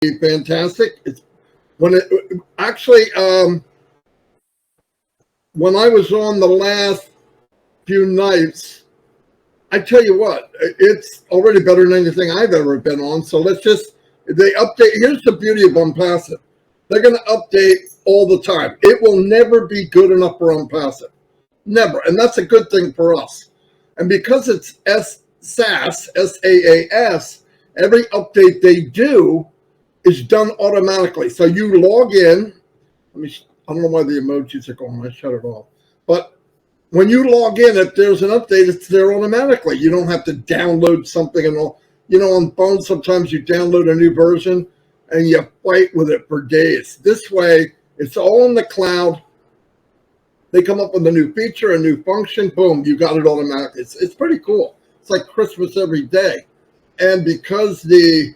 fantastic. It's when it actually when I was on the last few nights, I tell you what, it's already better than anything I've ever been on. So let's just, they update. Here's the beauty of ONPASSIVE. They're going to update all the time. It will never be good enough for ONPASSIVE. Never. And that's a good thing for us. And because it's SaaS, SaaS, every update they do is done automatically. So you log in. I don't know why the emojis are going. I shut it off. But when you log in, if there's an update, it's there automatically. You don't have to download something and all. You know, on phones, sometimes you download a new version and you fight with it for days. This way, it's all in the cloud. They come up with a new feature, a new function, boom, you got it automatically. It's pretty cool. It's like Christmas every day. And because the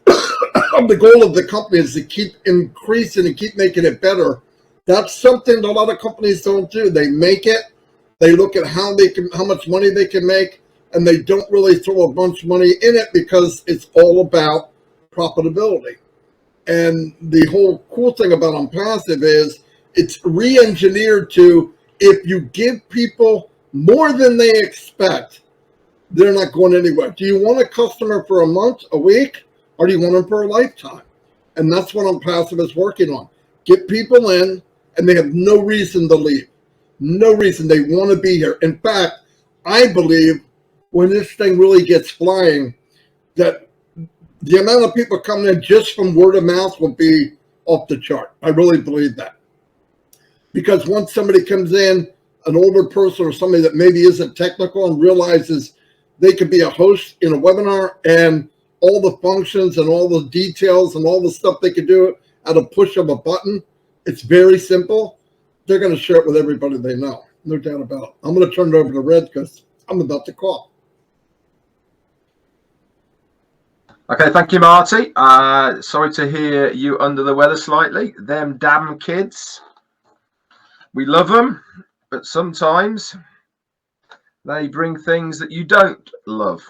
goal of the company is to keep increasing and keep making it better, that's something that a lot of companies don't do. They make it, they look at how much money they can make, and they don't really throw a bunch of money in it because it's all about profitability. And the whole cool thing about ONPASSIVE is it's re-engineered to, if you give people more than they expect, they're not going anywhere. Do you want a customer for a month, a week, or do you want them for a lifetime? And that's what ONPASSIVE is working on. Get people in, and they have no reason to leave. No reason. They want to be here. In fact, I believe when this thing really gets flying, that the amount of people coming in just from word of mouth will be off the chart. I really believe that. Because once somebody comes in, an older person or somebody that maybe isn't technical and realizes they could be a host in a webinar and all the functions and all the details and all the stuff they could do at a push of a button, it's very simple. They're going to share it with everybody they know. No doubt about it. I'm going to turn it over to Red because I'm about to call. Okay, thank you, Marty. Sorry to hear you under the weather slightly. Them damn kids. We love them, but sometimes they bring things that you don't love.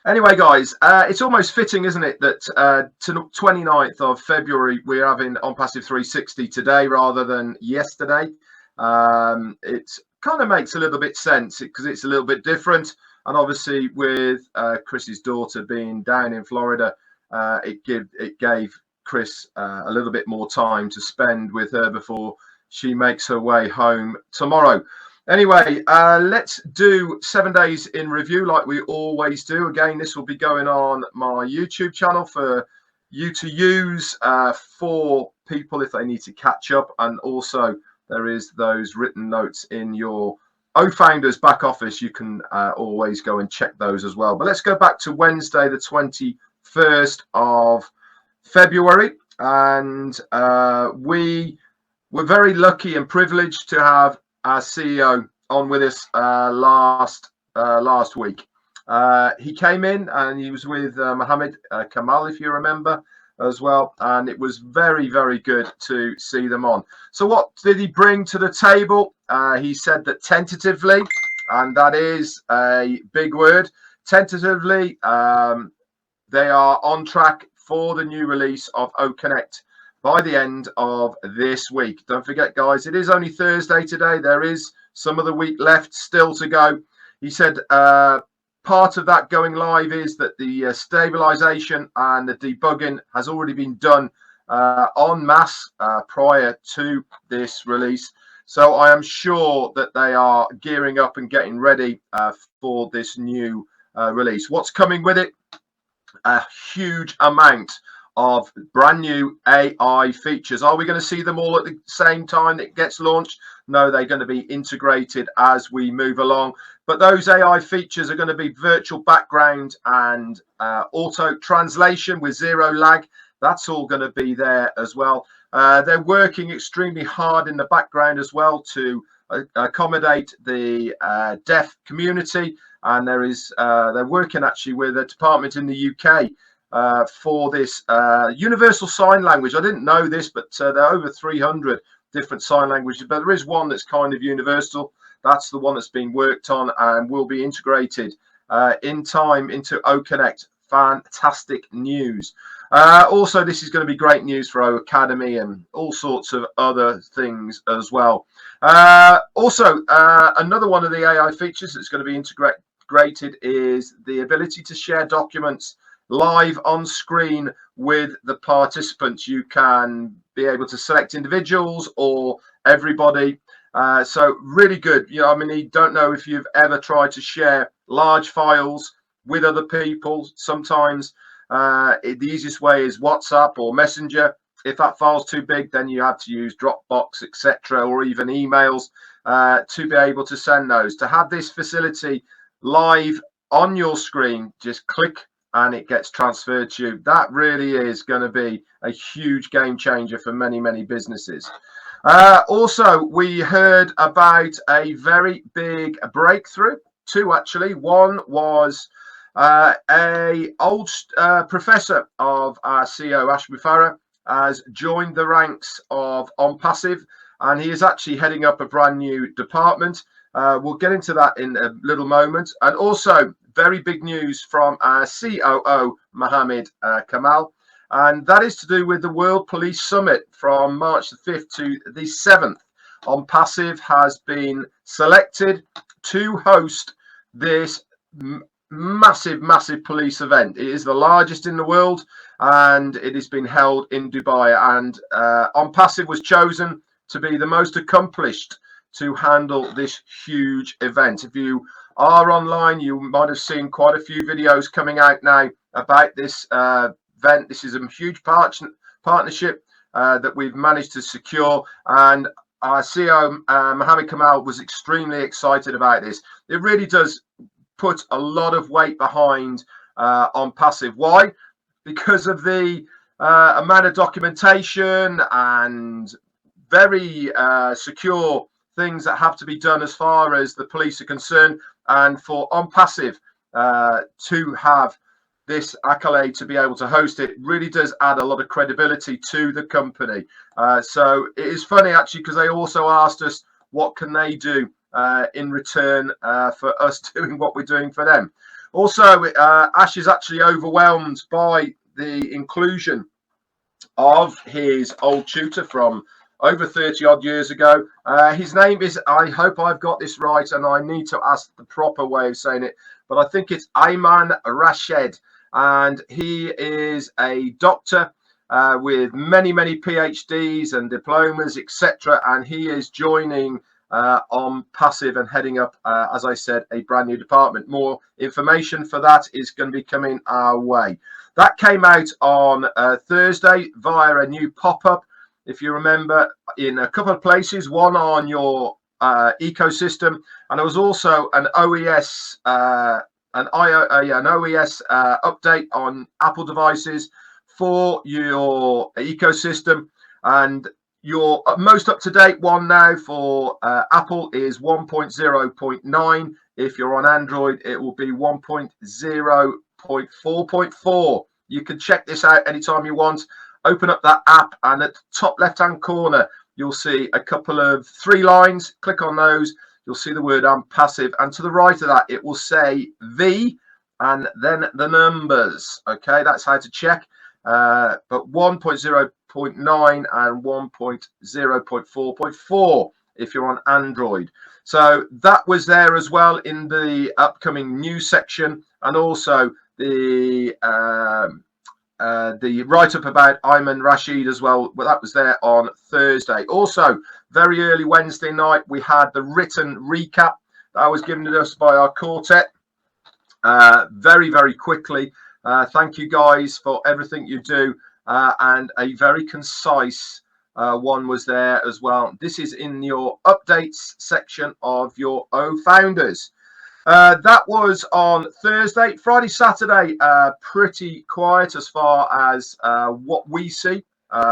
Anyway, guys, it's almost fitting, isn't it, that to 29th of February, we're having ONPASSIVE 360 today rather than yesterday. It kind of makes a little bit sense because it's a little bit different. And obviously, with Chris's daughter being down in Florida, it gave Chris a little bit more time to spend with her before she makes her way home tomorrow. Anyway, let's do 7 days in review like we always do. Again, this will be going on my YouTube channel for you to use for people if they need to catch up. And also, there is those written notes in your OFounders back office. You can always go and check those as well. But let's go back to Wednesday, the 21st of February. And we were very lucky and privileged to have our CEO on with us last week. He came in and he was with Mohammed Kamal, if you remember, as well. And it was very, very good to see them on. So what did he bring to the table? He said that tentatively, and that is a big word, tentatively, they are on track for the new release of OConnect by the end of this week. Don't forget, guys, it is only Thursday today. There is some of the week left still to go. He said part of that going live is that the stabilization and the debugging has already been done en masse prior to this release. So I am sure that they are gearing up and getting ready for this new release. What's coming with it? A huge amount of brand new AI features. Are we going to see them all at the same time that it gets launched? No, they're going to be integrated as we move along. But those AI features are going to be virtual background and auto translation with zero lag. That's all going to be there as well. They're working extremely hard in the background as well to accommodate the deaf community. And they're working actually with a department in the UK for this universal sign language. I didn't know this, but there are over 300 different sign languages, but there is one that's kind of universal. That's the one that's been worked on and will be integrated in time into OConnect fantastic news. Also, this is going to be great news for OCademey and all sorts of other things as well. Also, another one of the AI features that's going to be integrated is the ability to share documents live on screen with the participants. You can be able to select individuals or everybody. So really good. You know, I mean, you don't know if you've ever tried to share large files with other people. Sometimes the easiest way is WhatsApp or Messenger. If that file's too big, then you have to use Dropbox, etc., or even emails to be able to send those. To have this facility live on your screen, just click and it gets transferred to you. That really is going to be a huge game changer for many, many businesses. Also, we heard about a very big breakthrough, two actually. One was a old professor of our CEO, Ash MUFAREH, has joined the ranks of ONPASSIVE, and he is actually heading up a brand new department. We'll get into that in a little moment. And also, very big news from our COO, Mohammed Kamal, and that is to do with the World Police Summit from March the 5th to the 7th. ONPASSIVE has been selected to host this massive police event. It is the largest in the world, and it has been held in Dubai, and ONPASSIVE was chosen to be the most accomplished to handle this huge event. If you are online, you might have seen quite a few videos coming out now about this event. This is a huge partnership that we've managed to secure, and our CEO Mohammed Kamal was extremely excited about this. It really does put a lot of weight behind ONPASSIVE. Why? Because of the amount of documentation and very secure things that have to be done as far as the police are concerned, and for ONPASSIVE to have this accolade to be able to host it really does add a lot of credibility to the company. So it is funny actually, because they also asked us what can they do in return for us doing what we're doing for them. Also, Ash is actually overwhelmed by the inclusion of his old tutor from over 30 odd years ago. His name is, I hope I've got this right, and I need to ask the proper way of saying it, but I think it's Ayman Rashid, and he is a doctor with many PhDs and diplomas, etc., and he is joining ONPASSIVE and heading up, as I said, a brand new department. More information for that is going to be coming our way. That came out on Thursday via a new pop-up, if you remember, in a couple of places, one on your ecosystem, and there was also an OES update on Apple devices for your ecosystem. And your most up-to-date one now for Apple is 1.0.9. If you're on Android, it will be 1.0.4.4. You can check this out anytime you want. Open up that app, and at the top left-hand corner, you'll see a couple of 3 lines. Click on those. You'll see the word ONPASSIVE, and to the right of that, it will say V and then the numbers. Okay, that's how to check. But 1.0.9 and 1.0.4.4 if you're on Android. So that was there as well in the upcoming news section, and also the write-up about Ayman Rashid as well. Well, that was there on Thursday. Also, very early Wednesday night, we had the written recap that was given to us by our quartet. Very quickly. Thank you guys for everything you do, and a very concise one was there as well. This is in your updates section of your O Founders. That was on Thursday. Friday, Saturday, pretty quiet as far as what we see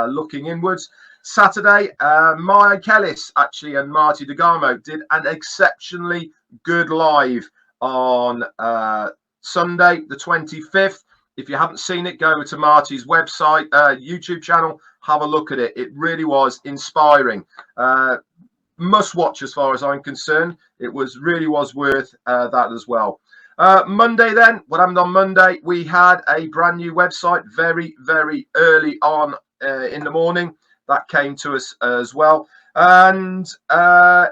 looking inwards. Saturday, Mike Ellis actually and Marty DeGarmo did an exceptionally good live on Sunday the 25th. If you haven't seen it, go over to Marty's website, YouTube channel, have a look at it. It really was inspiring. Must watch as far as I'm concerned. It really was worth that as well. Monday then, what happened on Monday? We had a brand new website very, very early on in the morning. That came to us as well. And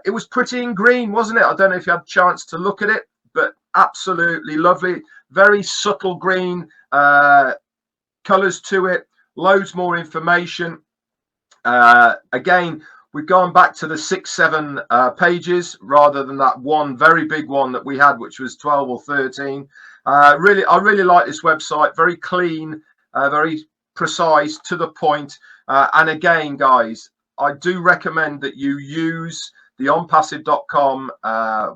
it was pretty in green, wasn't it? I don't know if you had a chance to look at it, but absolutely lovely. Very subtle green colors to it. Loads more information. Again, we've gone back to the 6-7 pages rather than that one very big one that we had, which was 12 or 13. I really like this website. Very clean, very precise, to the point. And again, guys, I do recommend that you use the onpassive.com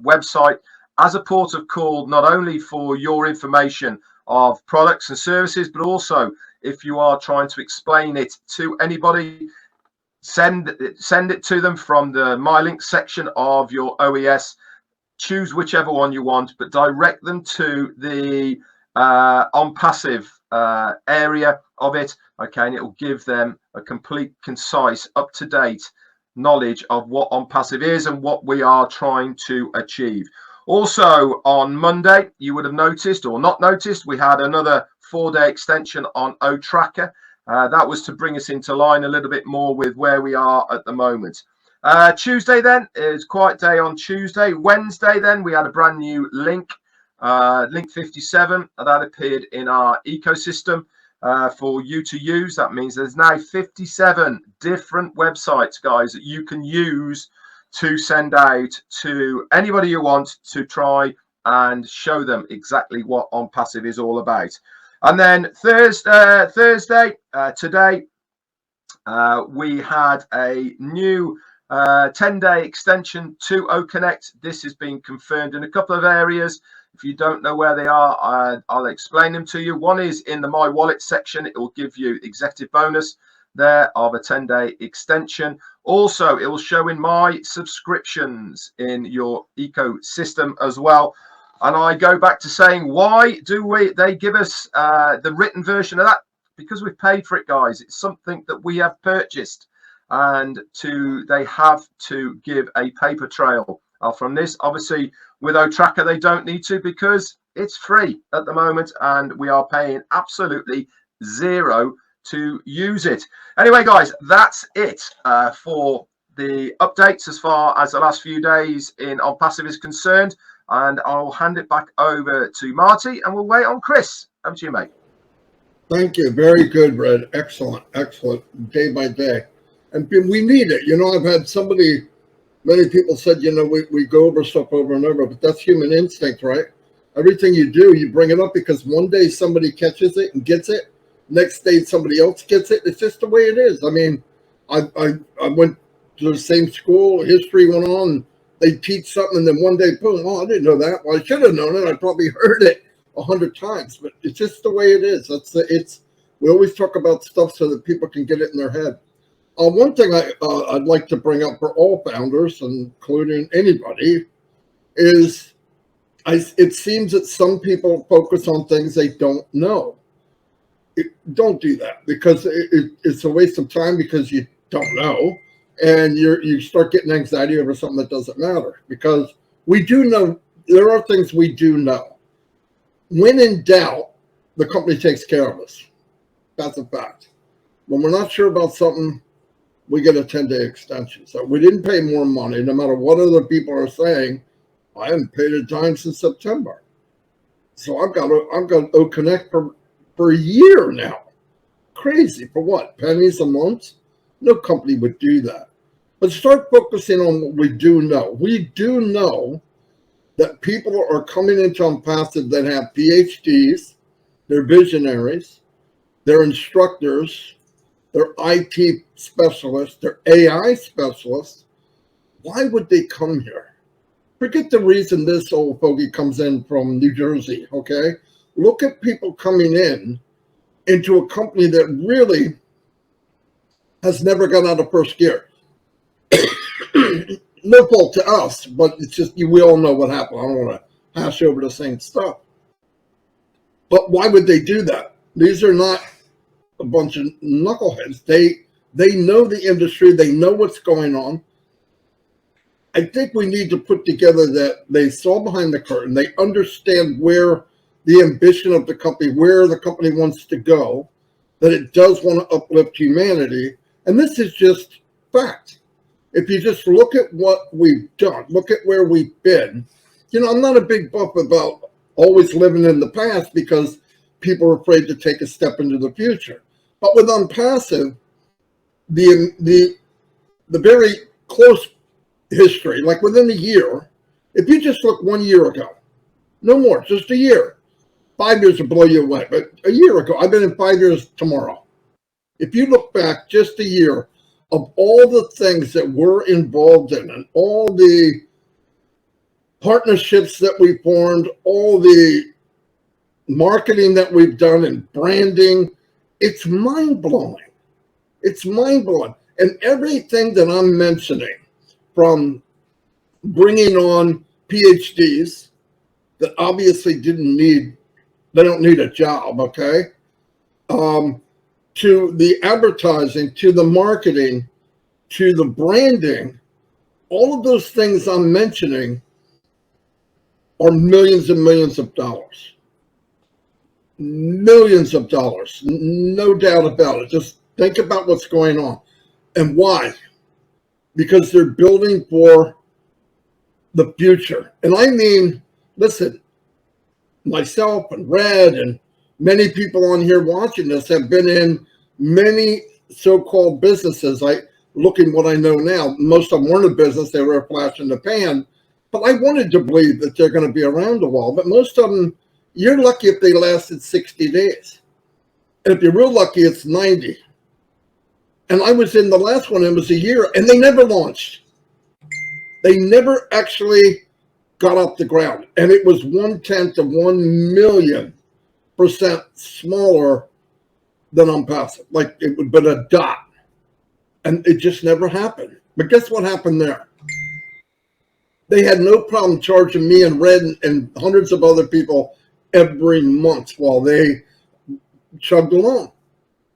website as a port of call, not only for your information of products and services, but also if you are trying to explain it to anybody, send it to them from the My Link section of your OES. Choose whichever one you want, but direct them to the ONPASSIVE area of it. Okay, and it will give them a complete, concise, up-to-date knowledge of what ONPASSIVE is and what we are trying to achieve. Also on Monday, you would have noticed or not noticed, we had another 4-day extension on OTracker. That was to bring us into line a little bit more with where we are at the moment. Tuesday then is quiet day on Tuesday. Wednesday then we had a brand new link, link 57, that appeared in our ecosystem for you to use. That means there's now 57 different websites, guys, that you can use to send out to anybody you want to try and show them exactly what ONPASSIVE is all about. And then Thursday, today, we had a new 10-day extension to OConnect. This has been confirmed in a couple of areas. If you don't know where they are, I'll explain them to you. One is in the My Wallet section. It will give you executive bonus there of a 10-day extension. Also, it will show in my subscriptions in your ecosystem as well. And I go back to saying, why do they give us the written version of that? Because we've paid for it, guys. It's something that we have purchased, and they have to give a paper trail from this. Obviously, with OTracker, they don't need to because it's free at the moment, and we are paying absolutely zero to use it. Anyway, guys, that's it for the updates as far as the last few days in ONPASSIVE is concerned. And I'll hand it back over to Marty, and we'll wait on Chris. Over to you, mate. Thank you. Very good, Red. Excellent, excellent. Day by day. And we need it. You know, I've had many people said, you know, we go over stuff over and over, but that's human instinct, right? Everything you do, you bring it up because one day somebody catches it and gets it. Next day somebody else gets it. It's just the way it is. I mean, I went to the same school, history went on, they teach something, and then one day, boom, oh, I didn't know that. Well, I should have known it. I probably heard it 100 times, but it's just the way it is. We always talk about stuff so that people can get it in their head. One thing I'd like to bring up for all founders, including anybody, is it seems that some people focus on things they don't know. Don't do that, because it's a waste of time, because you don't know. And you start getting anxiety over something that doesn't matter, because we do know, there are things we do know. When in doubt, the company takes care of us. That's a fact. When we're not sure about something, we get a 10-day extension. So we didn't pay more money, no matter what other people are saying. I haven't paid a dime since September. So I've got OConnect for a year now. Crazy. For what? Pennies a month? No company would do that. But start focusing on what we do know. We do know that people are coming into ONPASSIVE that have PhDs, they're visionaries, they're instructors, they're IT specialists, they're AI specialists. Why would they come here? Forget the reason this old fogey comes in from New Jersey, okay? Look at people coming into a company that really has never got out of first gear. No fault to us, but it's just, we all know what happened. I don't want to hash over the same stuff. But why would they do that? These are not a bunch of knuckleheads. They know the industry. They know what's going on. I think we need to put together that they saw behind the curtain, they understand where the ambition of the company, where the company wants to go, that it does want to uplift humanity. And this is just fact. If you just look at what we've done, look at where we've been, you know, I'm not a big buff about always living in the past because people are afraid to take a step into the future. But with ONPASSIVE, the very close history, like within a year, if you just look 1 year ago, no more, just a year, 5 years will blow you away. But a year ago, I've been in 5 years tomorrow. If you look back just a year of all the things that we're involved in and all the partnerships that we formed, all the marketing that we've done and branding, it's mind-blowing. It's mind-blowing. And everything that I'm mentioning, from bringing on PhDs that obviously they don't need a job, okay? To the advertising, to the marketing, to the branding, all of those things I'm mentioning are millions and millions of dollars. Millions of dollars, no doubt about it. Just think about what's going on. And why? Because they're building for the future. And I mean, listen, myself and Red and many people on here watching this have been in many so-called businesses. Looking what I know now, most of them weren't a business, they were a flash in the pan. But I wanted to believe that they're going to be around a while. But most of them, you're lucky if they lasted 60 days. And if you're real lucky, it's 90. And I was in the last one, it was a year, and they never launched. They never actually got off the ground. And it was 1/10 of 1,000,000% smaller than ONPASSIVE. Like it would have been a dot. And it just never happened. But guess what happened there? They had no problem charging me and Red and hundreds of other people every month while they chugged along.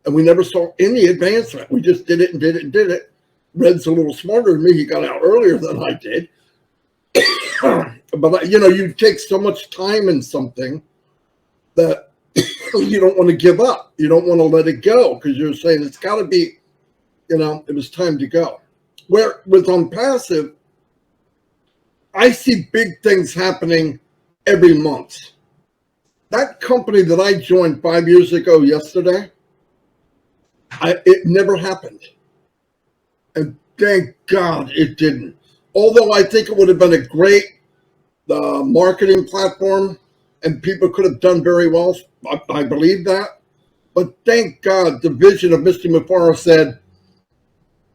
And we never saw any advancement. We just did it and did it and did it. Red's a little smarter than me. He got out earlier than I did. But, you know, you take so much time in something that you don't want to give up. You don't want to let it go because you're saying it's got to be, you know, it was time to go. Where with ONPASSIVE, I see big things happening every month. That company that I joined 5 years ago yesterday, it never happened. And thank God it didn't. Although I think it would have been a great marketing platform and people could have done very well. I believe that. But thank God the vision of Mr. MUFAREH said,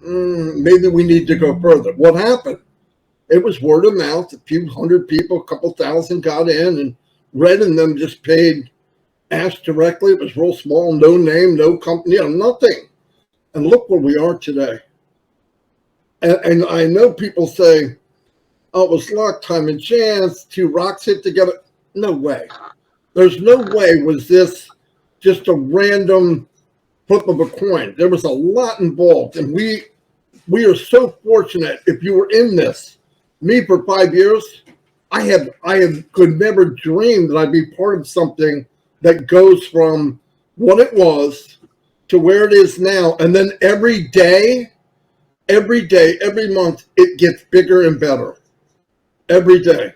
maybe we need to go further. What happened? It was word of mouth. A few hundred people, a couple thousand got in, and Red and them just paid Ash directly. It was real small, no name, no company, you know, nothing. And look where we are today. And I know people say, oh, it was luck, time and chance, two rocks hit together. No way. There's no way was this just a random flip of a coin. There was a lot involved. And we are so fortunate. If you were in this, me for 5 years, I could never dream that I'd be part of something that goes from what it was to where it is now. And then every day, every month, it gets bigger and better. Every day.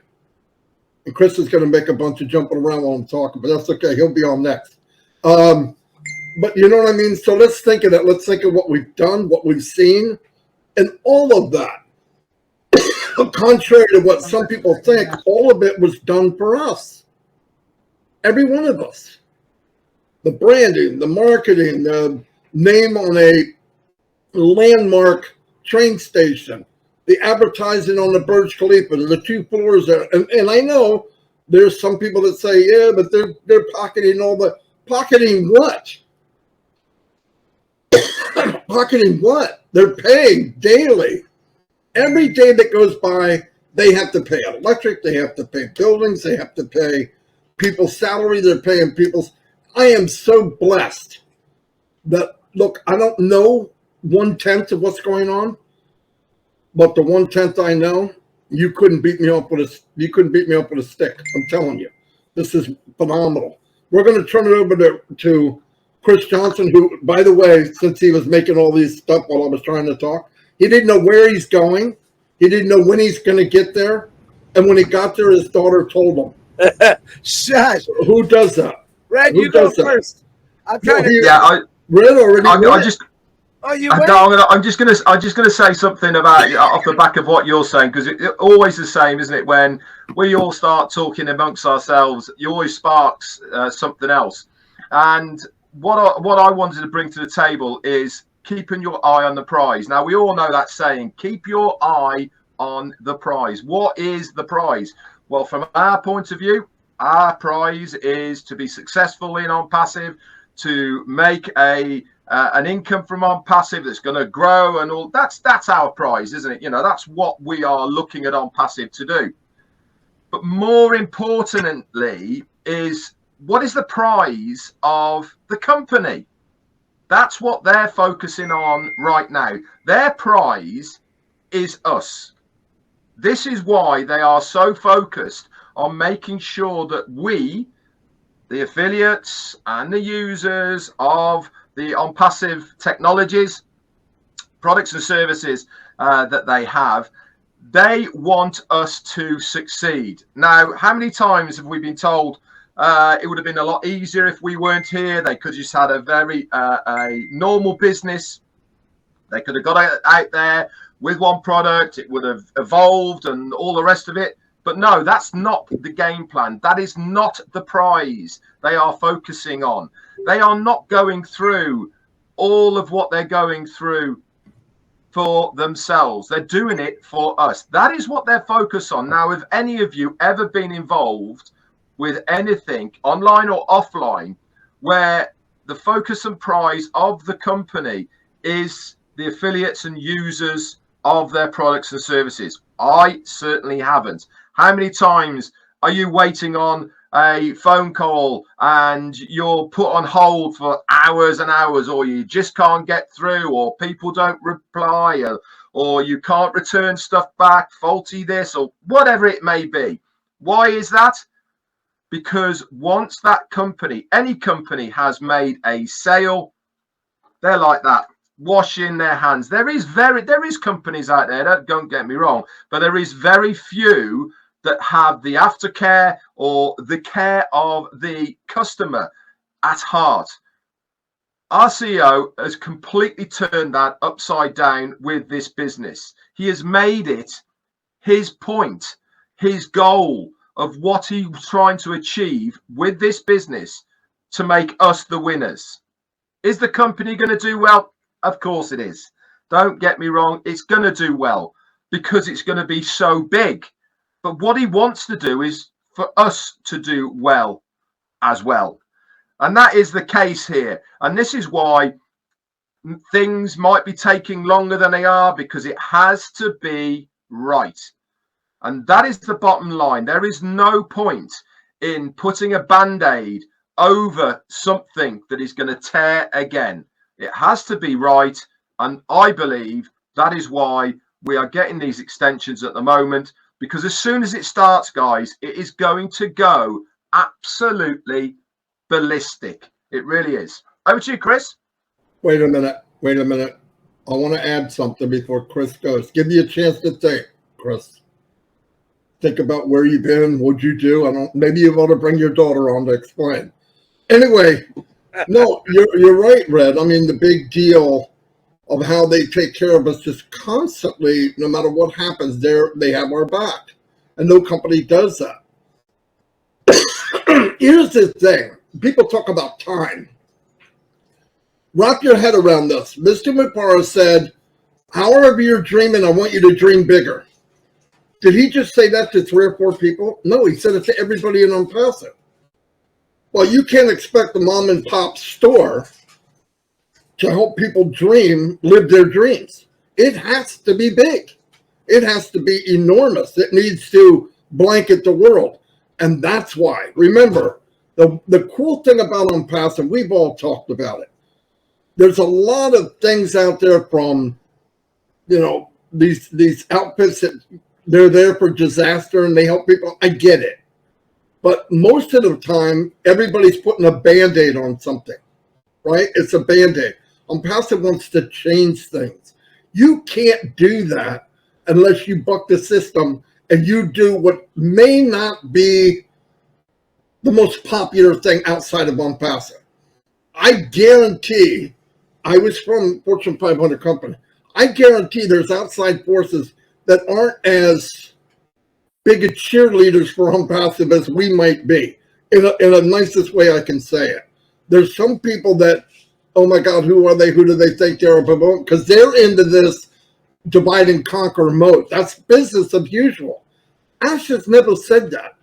And Chris is going to make a bunch of jumping around while I'm talking, but that's okay. He'll be on next. But you know what I mean? So let's think of that. Let's think of what we've done, what we've seen, and all of that. Contrary to what some people think, all of it was done for us. Every one of us. The branding, the marketing, the name on a landmark train station, the advertising on the Burj Khalifa, the 2 floors there. And I know there's some people that say, yeah, but they're pocketing all the, pocketing what? Pocketing what? They're paying daily. Every day that goes by, they have to pay electric, they have to pay buildings, they have to pay people's salary, they're paying people's. I am so blessed that, look, I don't know 1/10 of what's going on, but the 1/10 I know, you couldn't beat me up with a stick. I'm telling you, this is phenomenal. We're going to turn it over to Chris Johnson, who, by the way, since he was making all these stuff while I was trying to talk, he didn't know where he's going. He didn't know when he's going to get there. And when he got there, his daughter told him. Shush. Who does that? Red, Who you go does that? first. I'm trying to. Yeah, Red already. I just. Oh, you I'm just gonna say something about off the back of what you're saying, because it's always the same, isn't it? When we all start talking amongst ourselves, it always sparks something else. And what I wanted to bring to the table is keeping your eye on the prize. Now, we all know that saying, keep your eye on the prize. What is the prize? Well, from our point of view, our prize is to be successful in ONPASSIVE, to make an income from ONPASSIVE that's going to grow and all. That's our prize, isn't it? You know, that's what we are looking at ONPASSIVE to do. But more importantly is, what is the prize of the company? That's what they're focusing on right now. Their prize is us. This is why they are so focused on making sure that we, the affiliates and the users of the ONPASSIVE technologies, products and services that they have, they want us to succeed. Now, how many times have we been told it would have been a lot easier if we weren't here? They could just had a very a normal business. They could have got out there with one product. It would have evolved and all the rest of it. But no, that's not the game plan. That is not the prize they are focusing on. They are not going through all of what they're going through for themselves. They're doing it for us. That is what they're focused on. Now, have any of you ever been involved with anything online or offline where the focus and prize of the company is the affiliates and users of their products and services? I certainly haven't. How many times are you waiting on a phone call and you're put on hold for hours and hours, or you just can't get through, or people don't reply, or you can't return stuff back, faulty this, or whatever it may be? Why is that? Because once that company, any company, has made a sale, they're like that, washing their hands. There is companies out there, don't get me wrong, but there is very few that have the aftercare or the care of the customer at heart. Our CEO has completely turned that upside down with this business. He has made it his point, his goal of what he's trying to achieve with this business to make us the winners. Is the company going to do well? Of course it is. Don't get me wrong. It's going to do well because it's going to be so big. But what he wants to do is for us to do well as well. And that is the case here. And this is why things might be taking longer than they are, because it has to be right. And that is the bottom line. There is no point in putting a band-aid over something that is going to tear again. It has to be right. And I believe that is why we are getting these extensions at the moment, because as soon as it starts, guys, it is going to go absolutely ballistic. It really is. Over to you, Chris. Wait a minute. I want to add something before Chris goes. Give me a chance to think, Chris. Think about where you've been, what'd you do. Maybe you want to bring your daughter on to explain. Anyway, no, you're right, Red. I mean, the big deal of how they take care of us just constantly, no matter what happens, they have our back. And no company does that. Here's the thing. People talk about time. Wrap your head around this. Mr. MUFAREH said, however you're dreaming, I want you to dream bigger. Did he just say that to 3 or 4 people? No, he said it to everybody in ONPASSIVE. Well, you can't expect the mom and pop store to help people live their dreams. It has to be big. It has to be enormous. It needs to blanket the world. And that's why. Remember, the cool thing about ONPASSIVE, we've all talked about it. There's a lot of things out there from, these outfits that they're there for disaster and they help people. I get it. But most of the time, everybody's putting a Band-Aid on something, right? It's a Band-Aid. ONPASSIVE wants to change things. You can't do that unless you buck the system and you do what may not be the most popular thing outside of ONPASSIVE. I guarantee, I was from Fortune 500 company. I guarantee there's outside forces that aren't as big a cheerleaders for ONPASSIVE as we might be, in the nicest way I can say it. There's some people that, oh my God, who are they? Who do they think they're? Because they're into this divide and conquer mode. That's business as usual. Ash has never said that.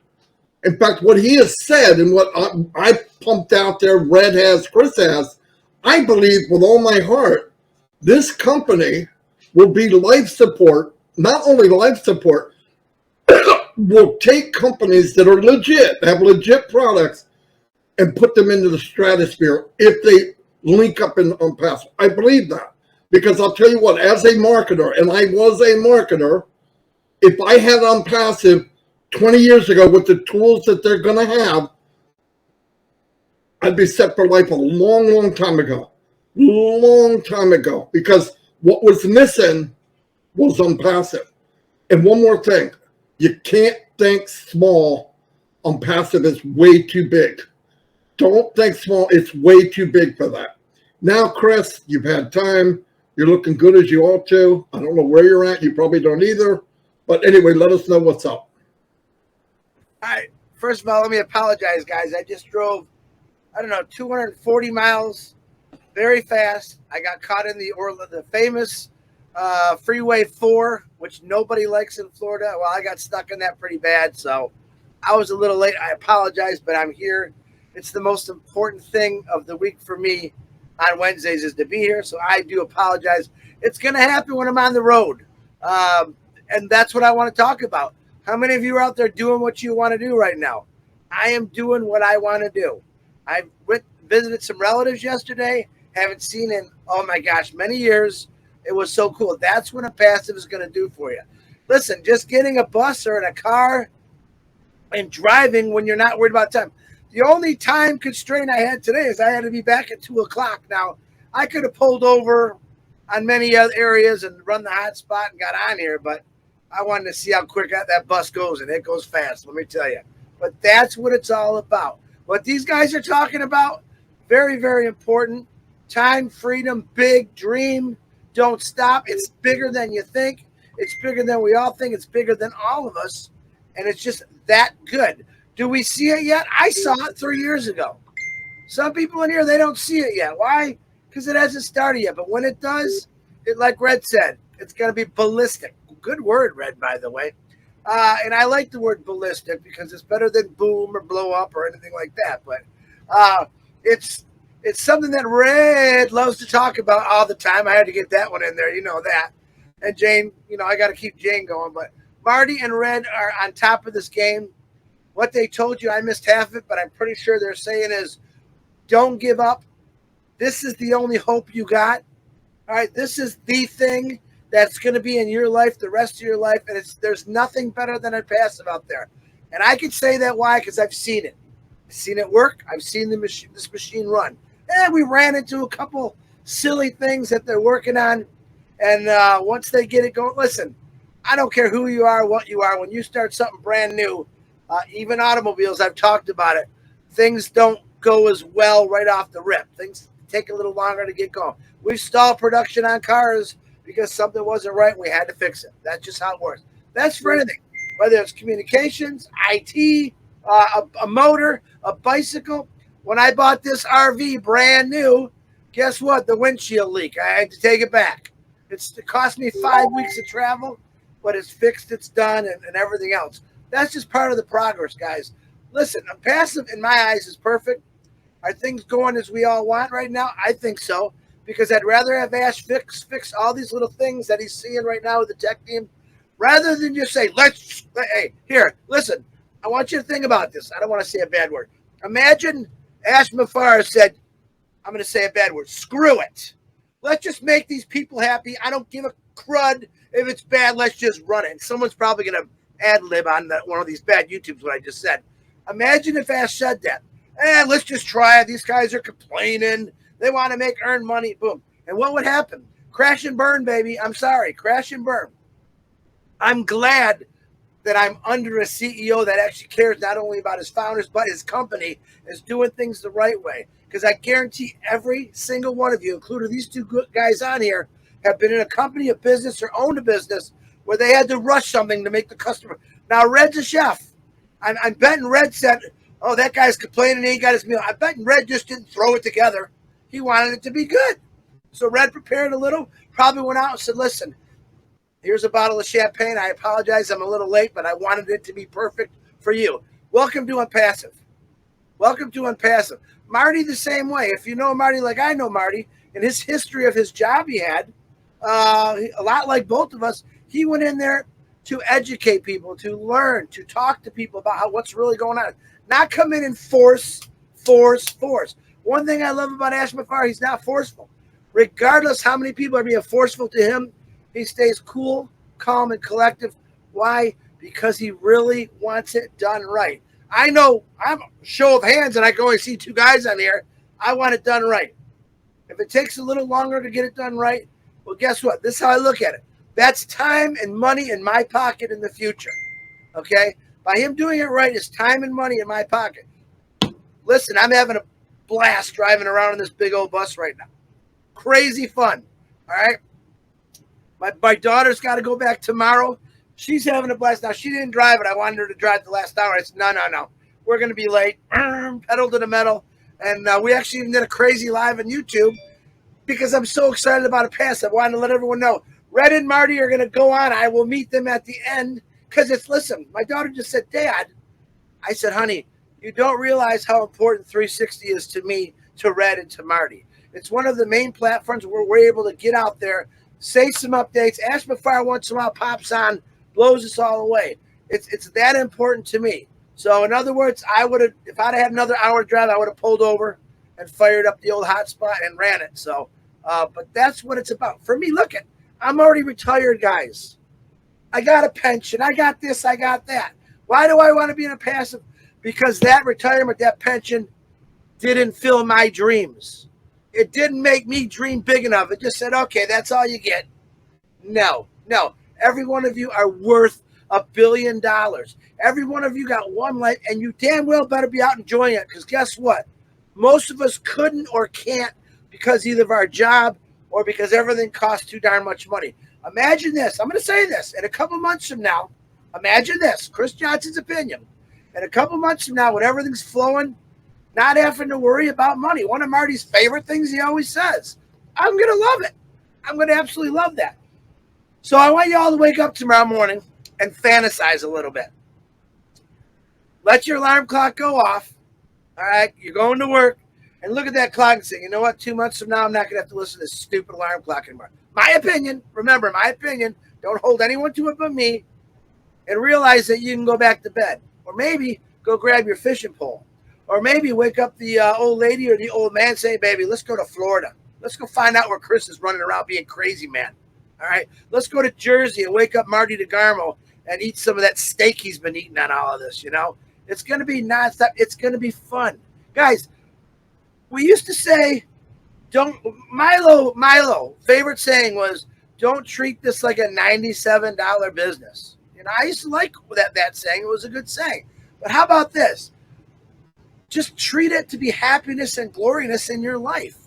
In fact, what he has said and what I pumped out there, Red has, Chris has, I believe with all my heart, this company will be life support, not only life support, will take companies that are legit, have legit products, and put them into the stratosphere if they link up in ONPASSIVE. I believe that. Because I'll tell you what, as a marketer, and I was a marketer, if I had ONPASSIVE 20 years ago with the tools that they're going to have, I'd be set for life a long, long time ago. Long time ago. Because what was missing was ONPASSIVE. And one more thing. You can't think small. ONPASSIVE is way too big. Don't think small. It's way too big for that. Now, Chris, you've had time. You're looking good as you ought to. I don't know where you're at. You probably don't either. But anyway, let us know what's up. All right. First of all, let me apologize, guys. I just drove, 240 miles very fast. I got caught in the famous Freeway 4, which nobody likes in Florida. Well, I got stuck in that pretty bad, so I was a little late. I apologize, but I'm here. It's the most important thing of the week for me on Wednesdays is to be here, so I do apologize. It's going to happen when I'm on the road, and that's what I want to talk about. How many of you are out there doing what you want to do right now? I am doing what I want to do. I visited some relatives yesterday, haven't seen in, oh my gosh, many years. It was so cool. That's what ONPASSIVE is going to do for you. Listen, just getting a bus or in a car and driving when you're not worried about time. The only time constraint I had today is I had to be back at 2 o'clock. Now, I could have pulled over on many other areas and run the hotspot and got on here, but I wanted to see how quick that bus goes, and it goes fast, let me tell you. But that's what it's all about. What these guys are talking about, very, very important. Time, freedom, big dream. Don't stop. It's bigger than you think. It's bigger than we all think. It's bigger than all of us, and it's just that good. Do we see it yet? I saw it 3 years ago. Some people in here, they don't see it yet. Why? Because it hasn't started yet. But when it does, like Red said, it's going to be ballistic. Good word, Red, by the way. And I like the word ballistic because it's better than boom or blow up or anything like that. But it's something that Red loves to talk about all the time. I had to get that one in there. You know that. And Jane, I got to keep Jane going. But Marty and Red are on top of this game. What they told you, I missed half of it, but I'm pretty sure they're saying is don't give up. This is the only hope you got. All right, this is the thing that's going to be in your life the rest of your life, and there's nothing better than ONPASSIVE out there. And I can say that why? Because I've seen it. I've seen it work. I've seen this machine run. And we ran into a couple silly things that they're working on, and once they get it going, listen, I don't care who you are, what you are. When you start something brand new, even automobiles, I've talked about it, things don't go as well right off the rip. Things take a little longer to get going. We stalled production on cars because something wasn't right. We had to fix it. That's just how it works. That's for anything, whether it's communications, IT, a motor, a bicycle. When I bought this RV brand new, guess what? The windshield leak. I had to take it back. It cost me 5 weeks of travel, but it's fixed, it's done, and everything else. That's just part of the progress, guys. Listen, ONPASSIVE, in my eyes, is perfect. Are things going as we all want right now? I think so, because I'd rather have Ash fix all these little things that he's seeing right now with the tech team, rather than just say, hey, here, listen, I want you to think about this. I don't want to say a bad word. Imagine Ash MUFAREH said, I'm going to say a bad word, screw it. Let's just make these people happy. I don't give a crud. If it's bad, let's just run it. And someone's probably going to ad-lib on one of these bad YouTubes, what I just said. Imagine if Ash said that. Let's just try it. These guys are complaining. They want to earn money. Boom. And what would happen? Crash and burn, baby. I'm sorry. Crash and burn. I'm glad that I'm under a CEO that actually cares not only about his founders, but his company is doing things the right way. Because I guarantee every single one of you, including these two good guys on here, have been in a company, a business, or owned a business where they had to rush something to make the customer. Now, Red's a chef. I'm betting Red said, oh, that guy's complaining he ain't got his meal. I bet Red just didn't throw it together. He wanted it to be good. So Red prepared a little, probably went out and said, listen, here's a bottle of champagne. I apologize, I'm a little late, but I wanted it to be perfect for you. Welcome to ONPASSIVE. Welcome to ONPASSIVE. Marty the same way. If you know Marty like I know Marty, in his history of his job he had, a lot like both of us, he went in there to educate people, to learn, to talk to people about what's really going on. Not come in and force. One thing I love about Ash MUFAREH, he's not forceful. Regardless how many people are being forceful to him, he stays cool, calm, and collective. Why? Because he really wants it done right. I know I'm a show of hands, and I can only see two guys on here. I want it done right. If it takes a little longer to get it done right, well, guess what? This is how I look at it. That's time and money in my pocket in the future. Okay? By him doing it right, it's time and money in my pocket. Listen, I'm having a blast driving around in this big old bus right now. Crazy fun. All right? My daughter's got to go back tomorrow. She's having a blast. Now, she didn't drive it. I wanted her to drive the last hour. I said, no. We're going to be late. Pedal to the metal. And we actually even did a crazy live on YouTube because I'm so excited about a pass. I wanted to let everyone know. Red and Marty are going to go on. I will meet them at the end because listen, my daughter just said, Dad. I said, honey, you don't realize how important 360 is to me, to Red, and to Marty. It's one of the main platforms where we're able to get out there, say some updates. Ash MUFAREH once in a while pops on, blows us all away. It's that important to me. So in other words, if I'd had another hour drive, I would have pulled over and fired up the old hotspot and ran it. So, but that's what it's about. For me, look, I'm already retired, guys. I got a pension. I got this. I got that. Why do I want to be in a passive? Because that retirement, that pension didn't fill my dreams. It didn't make me dream big enough. It just said, okay, that's all you get. No. Every one of you are worth $1 billion. Every one of you got one life, and you damn well better be out enjoying it, because guess what? Most of us couldn't or can't because either of our job or because everything costs too darn much money. Imagine this. I'm going to say this. In a couple months from now, imagine this. Chris Johnson's opinion. In a couple months from now, when everything's flowing, not having to worry about money. One of Marty's favorite things he always says. I'm going to love it. I'm going to absolutely love that. So I want you all to wake up tomorrow morning and fantasize a little bit. Let your alarm clock go off. All right, you're going to work, and look at that clock and say, you know what, 2 months from now, I'm not going to have to listen to this stupid alarm clock anymore. My opinion, remember, my opinion, don't hold anyone to it but me, and realize that you can go back to bed. Or maybe go grab your fishing pole. Or maybe wake up the old lady or the old man, say, baby, let's go to Florida. Let's go find out where Chris is running around being crazy, man. All right, let's go to Jersey and wake up Marty DeGarmo and eat some of that steak he's been eating on all of this, you know. It's going to be nonstop. It's going to be fun. Guys, we used to say, Milo, favorite saying was, don't treat this like a $97 business. You know, I used to like that saying. It was a good saying. But how about this? Just treat it to be happiness and gloriness in your life.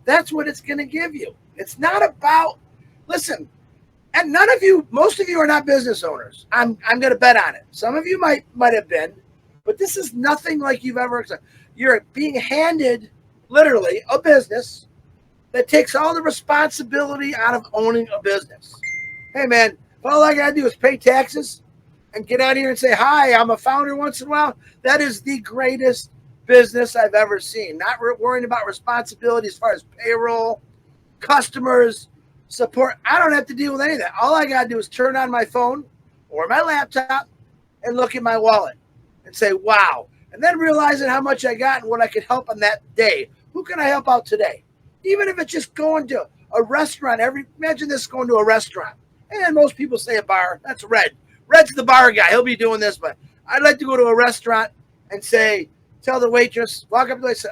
That's what it's going to give you. It's not about, listen, and none of you, most of you are not business owners. I'm going to bet on it. Some of you might have been, but this is nothing like you've ever, you're being handed literally a business that takes all the responsibility out of owning a business. Hey man, all I got to do is pay taxes and get out here and say, hi, I'm a founder once in a while. That is the greatest business I've ever seen. Not worrying about responsibility as far as payroll, customers, support. I don't have to deal with any of that. All I got to do is turn on my phone or my laptop and look at my wallet and say, wow. And then realizing how much I got and what I could help on that day. Who can I help out today? Even if it's just going to a restaurant. Imagine this, going to a restaurant. And most people say a bar. That's Red. Red's the bar guy. He'll be doing this, but I'd like to go to a restaurant and say, tell the waitress, walk up to the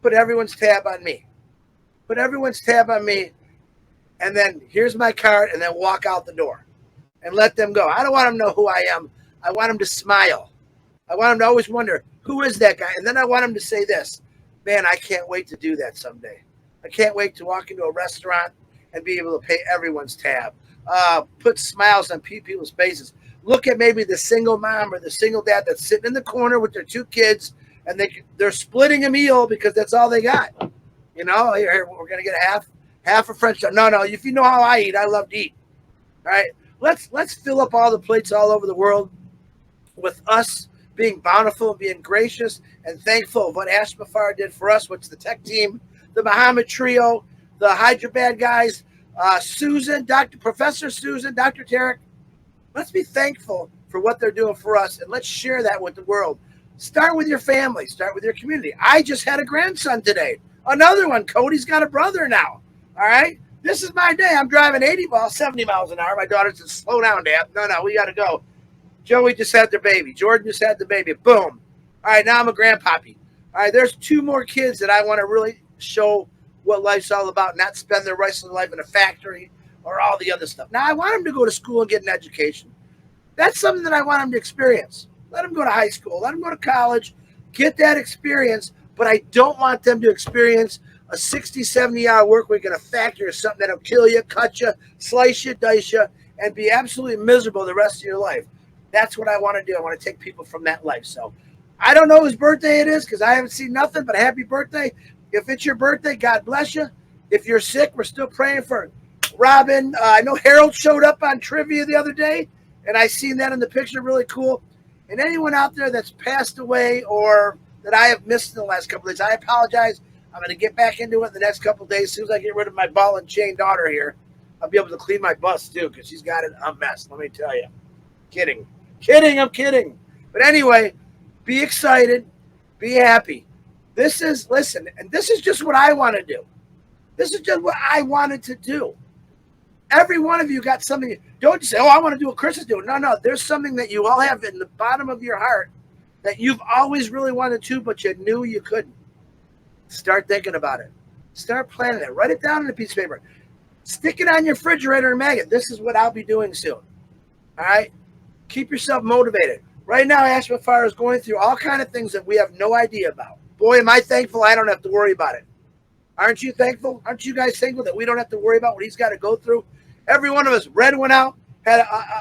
put everyone's tab on me. Put everyone's tab on me, and then here's my card, and then walk out the door and let them go. I don't want them to know who I am. I want them to smile. I want them to always wonder, who is that guy? And then I want them to say this, man, I can't wait to do that someday. I can't wait to walk into a restaurant and be able to pay everyone's tab. Put smiles on people's faces. Look at maybe the single mom or the single dad that's sitting in the corner with their 2 kids, and they're splitting a meal because that's all they got. You know, here, we're going to get half a French toast. No, if you know how I eat, I love to eat. All right, let's fill up all the plates all over the world with us being bountiful, being gracious, and thankful of what ASH MUFAREH did for us, which the tech team, the Muhammad Trio, the Hyderabad guys, Susan, Professor Susan, Dr. Tarek. Let's be thankful for what they're doing for us, and let's share that with the world. Start with your family. Start with your community. I just had a grandson today. Another one. Cody's got a brother now. All right? This is my day. I'm driving 70 miles an hour. My daughter says, slow down, Dad. No, we got to go. Joey just had their baby. Jordan just had the baby. Boom. All right, now I'm a grandpappy. All right, there's 2 more kids that I want to really show what life's all about, not spend their rest of their life in a factory or all the other stuff. Now, I want them to go to school and get an education. That's something that I want them to experience. Let them go to high school. Let them go to college. Get that experience. But I don't want them to experience a 60, 70-hour work week in a factory or something that'll kill you, cut you, slice you, dice you, and be absolutely miserable the rest of your life. That's what I want to do. I want to take people from that life. So I don't know whose birthday it is because I haven't seen nothing, but happy birthday. If it's your birthday, God bless you. If you're sick, we're still praying for Robin. I know Harold showed up on trivia the other day, and I seen that in the picture. Really cool. And anyone out there that's passed away or that I have missed in the last couple of days, I apologize. I'm going to get back into it in the next couple of days. As soon as I get rid of my ball and chain daughter here, I'll be able to clean my bus too because she's got it a mess. Let me tell you. Kidding. I'm kidding. But anyway, be excited. Be happy. Listen, and this is just what I want to do. This is just what I wanted to do. Every one of you got something. Don't say, I want to do what Chris is doing. No. There's something that you all have in the bottom of your heart that you've always really wanted to, but you knew you couldn't. Start thinking about it. Start planning it. Write it down on a piece of paper. Stick it on your refrigerator and mag it. This is what I'll be doing soon. All right? Keep yourself motivated. Right now, ASH MUFAREH is going through all kinds of things that we have no idea about. Boy, am I thankful I don't have to worry about it. Aren't you thankful? Aren't you guys thankful that we don't have to worry about what he's got to go through? Every one of us. Red went out,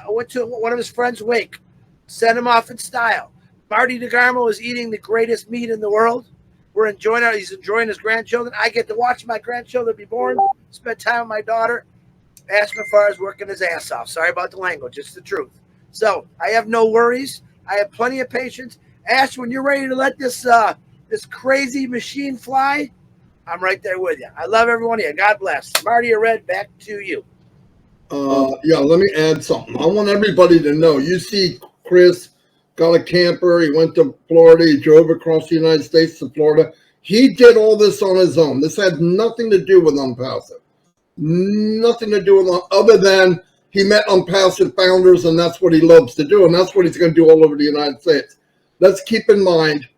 went to one of his friends' wake, sent him off in style. Marty DeGarmo is eating the greatest meat in the world. He's enjoying his grandchildren. I get to watch my grandchildren be born, spend time with my daughter. ASH MUFAREH is working his ass off. Sorry about the language. It's the truth. So I have no worries. I have plenty of patience. Ash, when you're ready to let this crazy machine fly, I'm right there with you. I love every one of you. God bless. Marty or Red, back to you. Yeah, let me add something. I want everybody to know. You see Chris got a camper. He went to Florida. He drove across the United States to Florida. He did all this on his own. This had nothing to do with ONPASSIVE. Nothing to do with other than he met ONPASSIVE founders, and that's what he loves to do, and that's what he's going to do all over the United States. Let's keep in mind,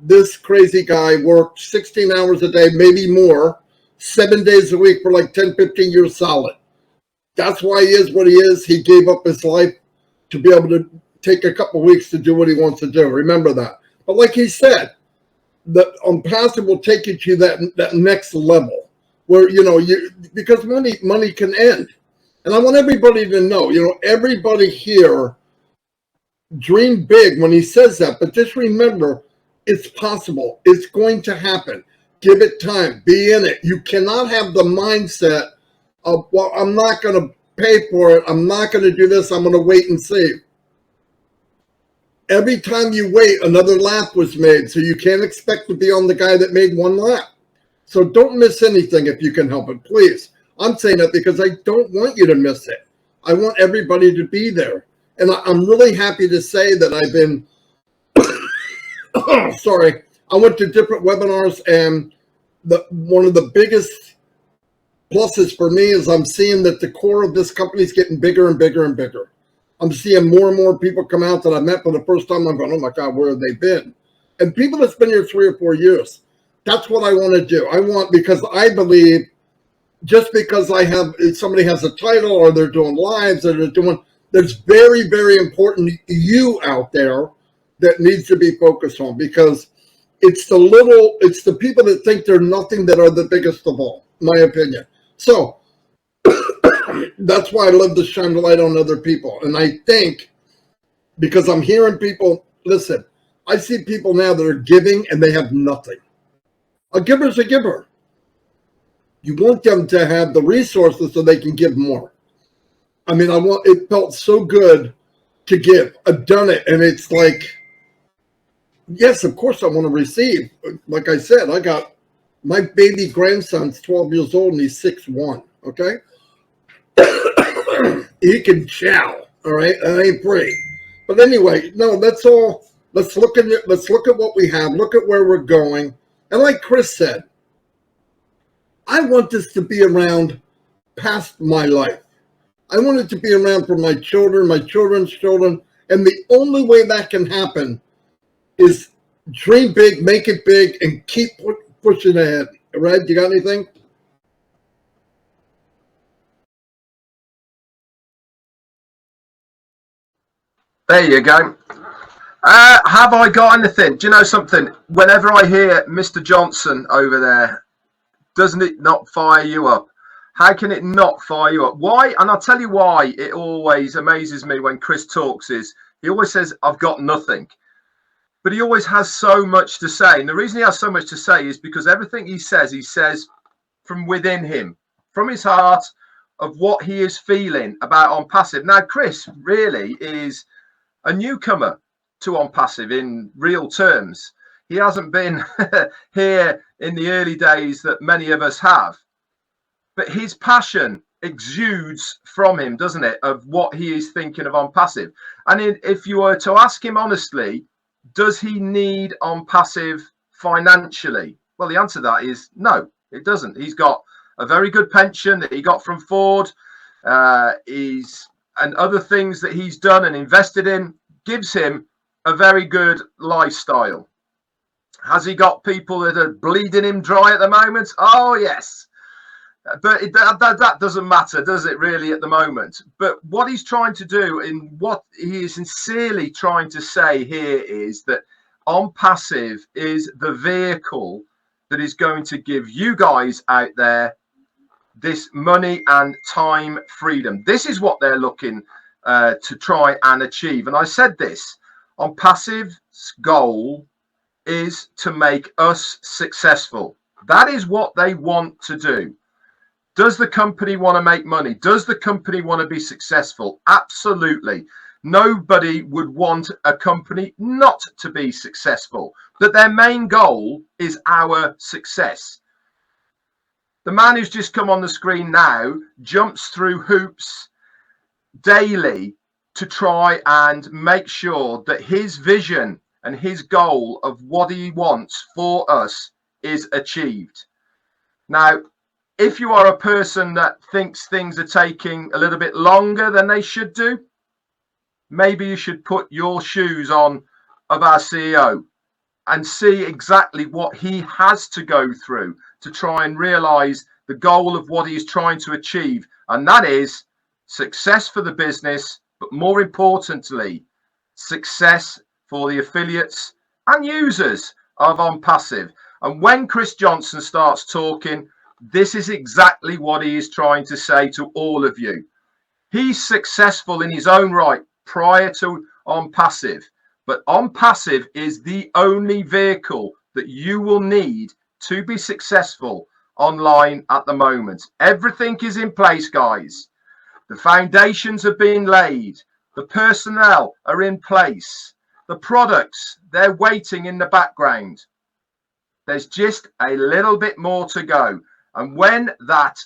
this crazy guy worked 16 hours a day, maybe more, 7 days a week for like 10, 15 years solid. That's why he is what he is. He gave up his life to be able to take a couple of weeks to do what he wants to do. Remember that. But like he said, the ONPASSIVE will take you to that next level where, because money can end. And I want everybody to know, everybody here dream big when he says that, but just remember, it's possible. It's going to happen. Give it time. Be in it. You cannot have the mindset of, well, I'm not going to pay for it. I'm not going to do this. I'm going to wait and see. Every time you wait, another lap was made. So you can't expect to be on the guy that made one lap. So don't miss anything if you can help it, please. I'm saying that because I don't want you to miss it. I want everybody to be there. And I'm really happy to say that I've been, sorry, I went to different webinars, and one of the biggest pluses for me is I'm seeing that the core of this company is getting bigger and bigger and bigger. I'm seeing more and more people come out that I met for the first time. I'm going, oh my God, where have they been? And people that's been here 3 or 4 years. That's what I want to do. I want, because I believe just because somebody has a title or they're doing lives or they're doing, there's very, very important you out there that needs to be focused on, because it's the people that think they're nothing that are the biggest of all, my opinion. So that's why I love to shine the light on other people. And I think, because I'm hearing people, listen, I see people now that are giving and they have nothing. A giver's a giver. You want them to have the resources so they can give more. I mean, it felt so good to give. I've done it, and it's like, yes, of course I want to receive. Like I said, I got my baby grandson's 12 years old and he's 6'1", okay? He can chow, all right? That ain't pretty. But anyway, no, that's all. Let's look at what we have, look at where we're going. And like Chris said, I want this to be around past my life. I want it to be around for my children, my children's children. And the only way that can happen is dream big, make it big, and keep pushing ahead. Red, you got anything? There you go. Have I got anything? Do you know something? Whenever I hear Mr. Johnson over there, doesn't it not fire you up? How can it not fire you up? Why? And I'll tell you why it always amazes me when Chris talks is he always says, I've got nothing. But he always has so much to say. And the reason he has so much to say is because everything he says from within him, from his heart, of what he is feeling about ONPASSIVE. Now, Chris really is a newcomer to ONPASSIVE in real terms. He hasn't been here in the early days that many of us have. But his passion exudes from him, doesn't it, of what he is thinking of ONPASSIVE. And if you were to ask him honestly, does he need ONPASSIVE financially? Well, the answer to that is no, it doesn't. He's got a very good pension that he got from Ford. And other things that he's done and invested in gives him a very good lifestyle. Has he got people that are bleeding him dry at the moment? Oh, yes. But that doesn't matter, does it, really, at the moment? But what he's trying to do, and what he is sincerely trying to say here, is that ONPASSIVE is the vehicle that is going to give you guys out there this money and time freedom. This is what they're looking to try and achieve. And I said this, ONPASSIVE's goal is to make us successful. That is what they want to do. Does the company want to make money? Does the company want to be successful? Absolutely. Nobody would want a company not to be successful. But their main goal is our success. The man who's just come on the screen now jumps through hoops daily to try and make sure that his vision and his goal of what he wants for us is achieved. Now, if you are a person that thinks things are taking a little bit longer than they should do, maybe you should put your shoes on of our CEO and see exactly what he has to go through to try and realize the goal of what he's trying to achieve. And that is success for the business, but more importantly, success for the affiliates and users of ONPASSIVE. And when Chris Johnson starts talking, this is exactly what he is trying to say to all of you. He's successful in his own right prior to ONPASSIVE, but ONPASSIVE is the only vehicle that you will need to be successful online at the moment. Everything is in place, guys. The foundations have been laid. The personnel are in place. The products, they're waiting in the background. There's just a little bit more to go. And when that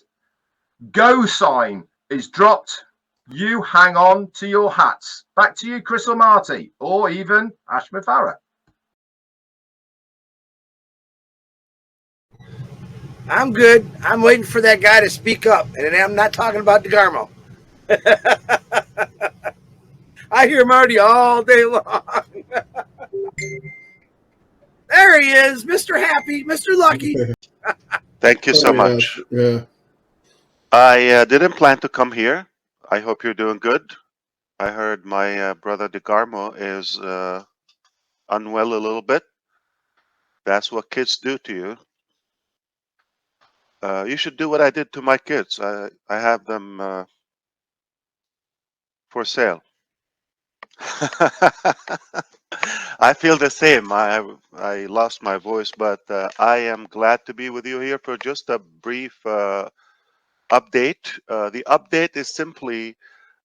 go sign is dropped, you hang on to your hats. Back to you, Chris or Marty, or even Ash MUFAREH. I'm good. I'm waiting for that guy to speak up, and I'm not talking about DeGarmo. I hear Marty all day long. There he is, Mr. Happy, Mr. Lucky. Thank you so much. I didn't plan to come here. I hope you're doing good. I heard my brother DeGarmo is unwell a little bit. That's what kids do to you. You should do what I did to my kids. I have them for sale. I feel the same. I lost my voice, but I am glad to be with you here for just a brief update. The update is simply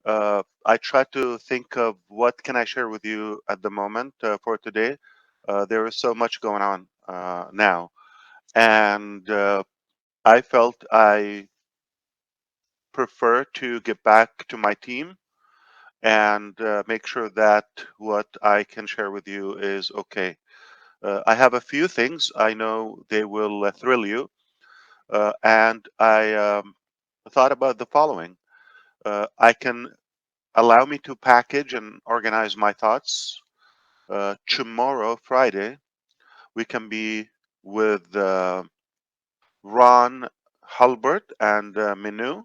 I try to think of what can I share with you at the moment for today. There is so much going on now, and I felt I prefer to get back to my team and make sure that what I can share with you is okay. I have a few things I know they will thrill you, and I thought about the following. I can allow me to package and organize my thoughts. Tomorrow, Friday, we can be with Ron Hulbert and Minu,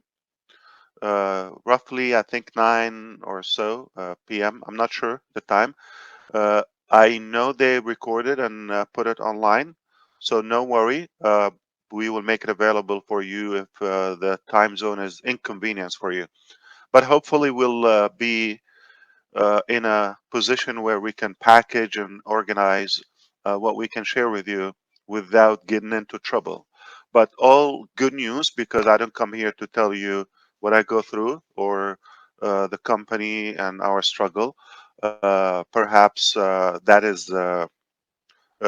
roughly, I think 9 or so p.m. I'm not sure the time. I know they recorded and put it online, so no worry. We will make it available for you if the time zone is inconvenience for you. But hopefully, we'll be in a position where we can package and organize what we can share with you without getting into trouble. But all good news, because I don't come here to tell you what I go through or the company and our struggle. Perhaps that is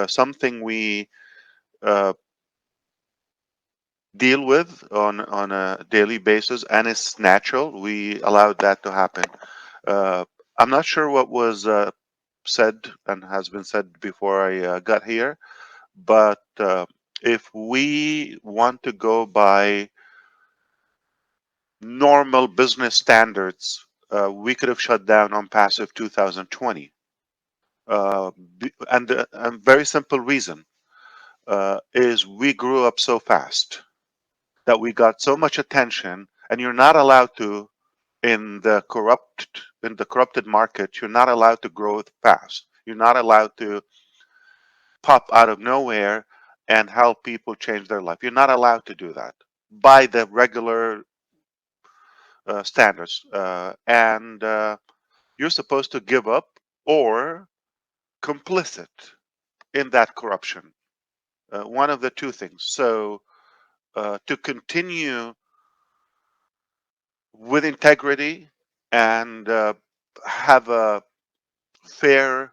something we uh, deal with on a daily basis, and it's natural. We allowed that to happen. Uh, I'm not sure what was said and has been said before I got here, but if we want to go by normal business standards, we could have shut down ONPASSIVE 2020. And a very simple reason is we grew up so fast that we got so much attention, and you're not allowed to in the corrupted market. You're not allowed to grow fast. You're not allowed to pop out of nowhere and help people change their life. You're not allowed to do that by the regular standards, and you're supposed to give up or complicit in that corruption. One of the two things. So to continue with integrity and have a fair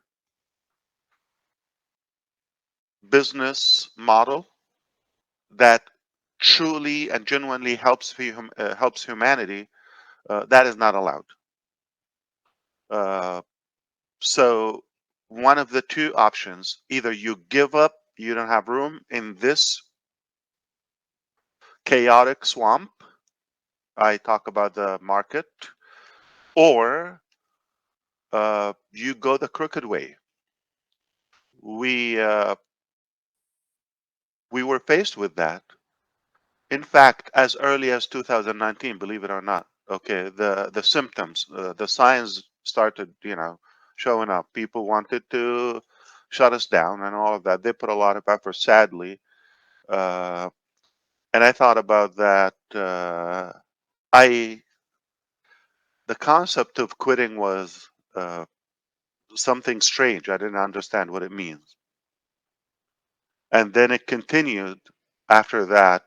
business model that truly and genuinely helps humanity, that is not allowed. So one of the two options: either you give up, you don't have room in this chaotic swamp. I talk about the market, or you go the crooked way. We were faced with that. In fact, as early as 2019, believe it or not. Okay, the symptoms, the signs started, showing up. People wanted to shut us down and all of that. They put a lot of effort, sadly. Uh, and I thought about that. The concept of quitting was something strange. I didn't understand what it means. And then it continued after that.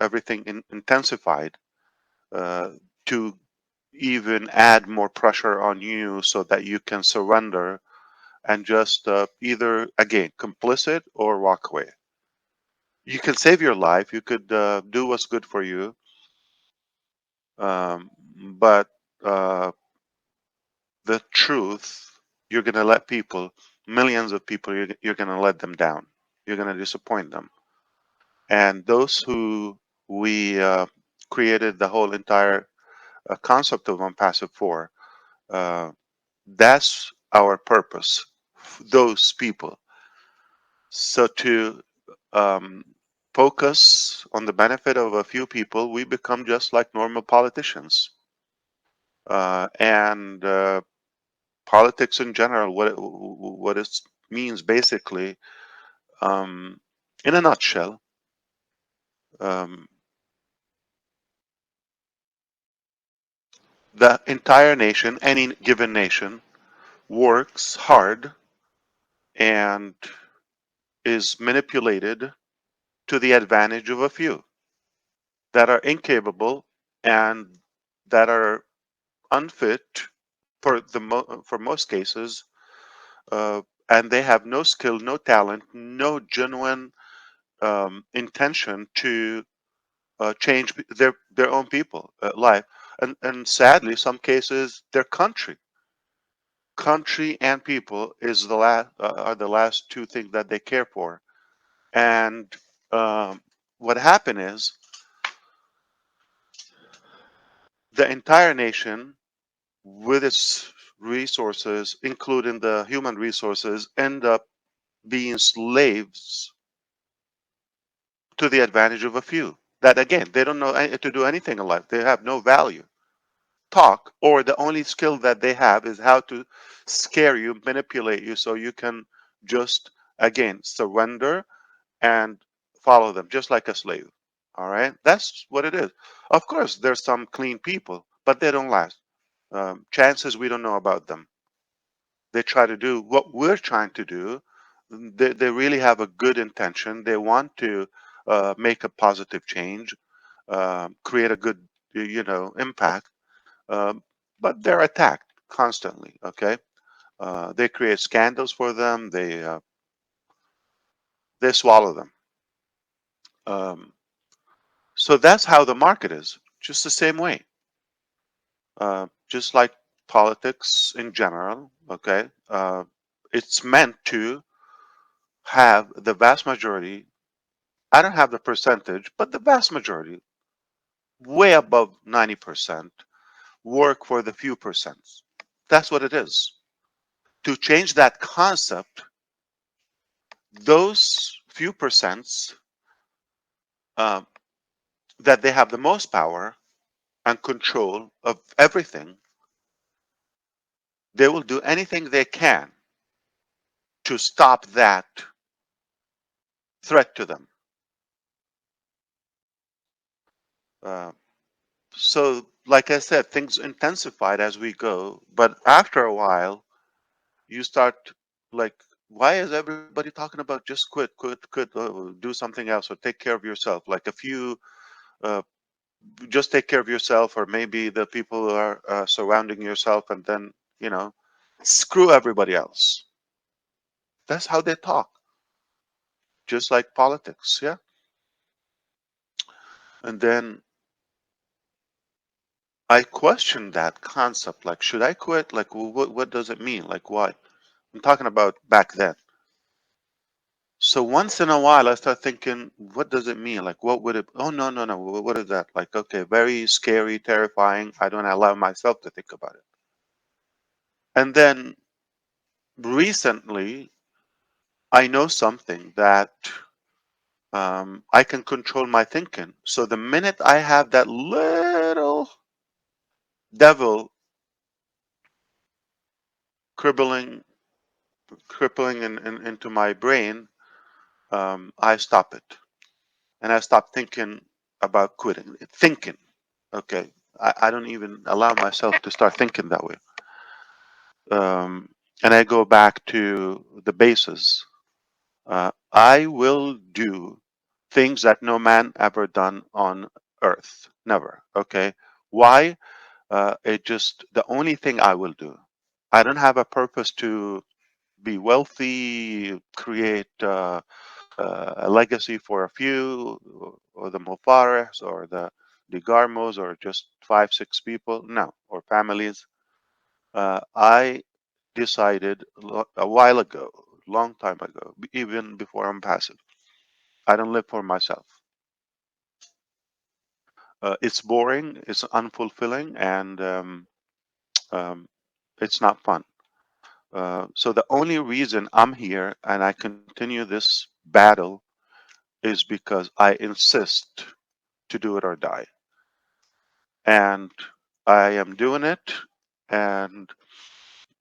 Everything intensified uh, to even add more pressure on you so that you can surrender and just either, again, complicit or walk away. You can save your life. You could do what's good for you. But the truth, you're going to let people, millions of people, you're going to let them down. You're going to disappoint them. And those who we created the whole entire concept of ONPASSIVE for, that's our purpose, those people. So to um, focus on the benefit of a few people, we become just like normal politicians. And politics in general, what it means basically, in a nutshell, um, the entire nation, any given nation, works hard and is manipulated to the advantage of a few that are incapable and that are unfit for for most cases, and they have no skill, no talent, no genuine intention to change their own people life, and sadly, some cases, their country and people is the last are the last two things that they care for. And what happened is the entire nation, with its resources, including the human resources, end up being slaves to the advantage of a few. That again, they don't know to do anything in life. They have no value. Talk, or the only skill that they have is how to scare you, manipulate you, so you can just again surrender and follow them, just like a slave. All right, that's what it is. Of course, there's some clean people, but they don't last. Chances we don't know about them. They try to do what we're trying to do. They really have a good intention. They want to make a positive change, create a good, impact. Um, but they're attacked constantly. Okay, they create scandals for them. They swallow them. Um, so that's how the market is. Just the same way. Just like politics in general. Okay, it's meant to have the vast majority. I don't have the percentage, but the vast majority, way above 90%, work for the few percents. That's what it is. To change that concept, those few percents uh, that they have the most power and control of everything, they will do anything they can to stop that threat to them. Uh, so, like I said, things intensified as we go, but after a while, you start like, why is everybody talking about just quit, do something else, or take care of yourself? Like a few, uh, just take care of yourself, or maybe the people who are surrounding yourself, and then, screw everybody else. That's how they talk, just like politics, yeah. And then I questioned that concept, like, should I quit? Like, what does it mean? Like, why? I'm talking about back then. So once in a while, I start thinking, what does it mean? Like, what would it? Oh, no, no, no. What is that? Like, okay, very scary, terrifying. I don't allow myself to think about it. And then recently, I know something that I can control my thinking. So the minute I have that little devil crippling, crippling into my brain, I stop it, and I stop thinking about quitting. Thinking, okay, I don't even allow myself to start thinking that way. And I go back to the basis. I will do things that no man ever done on earth. Never. Okay. Why? It just the only thing I will do. I don't have a purpose to be wealthy, create a legacy for a few, or the Mufarehs, or the Garmos, or just 5, 6 people. No, or families. I decided a while ago, long time ago, even before I'm passive. I don't live for myself. It's boring, it's unfulfilling, and it's not fun. So the only reason I'm here and I continue this battle is because I insist to do it or die. And I am doing it. And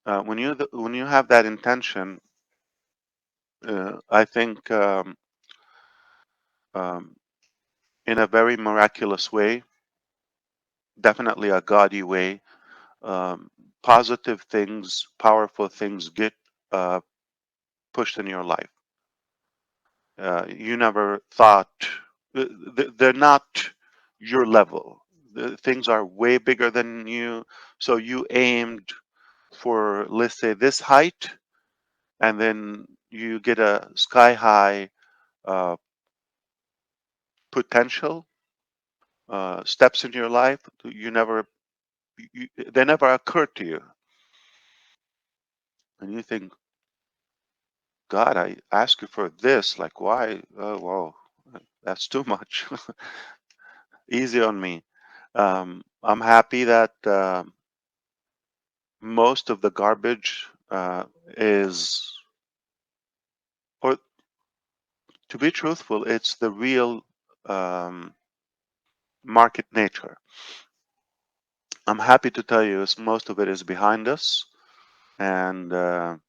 when you have that intention, I think um, in a very miraculous way, definitely a gaudy way, um, positive things, powerful things get uh, pushed in your life. You never thought they're not your level. Things are way bigger than you. So you aimed for, let's say, this height, and then you get a sky high uh, potential steps in your life. You never, they never occurred to you, and you think, God, I ask you for this. Like, why? Oh, whoa, that's too much. Easy on me. I'm happy that most of the garbage is, or to be truthful, it's the real um, market nature. I'm happy to tell you most of it is behind us, and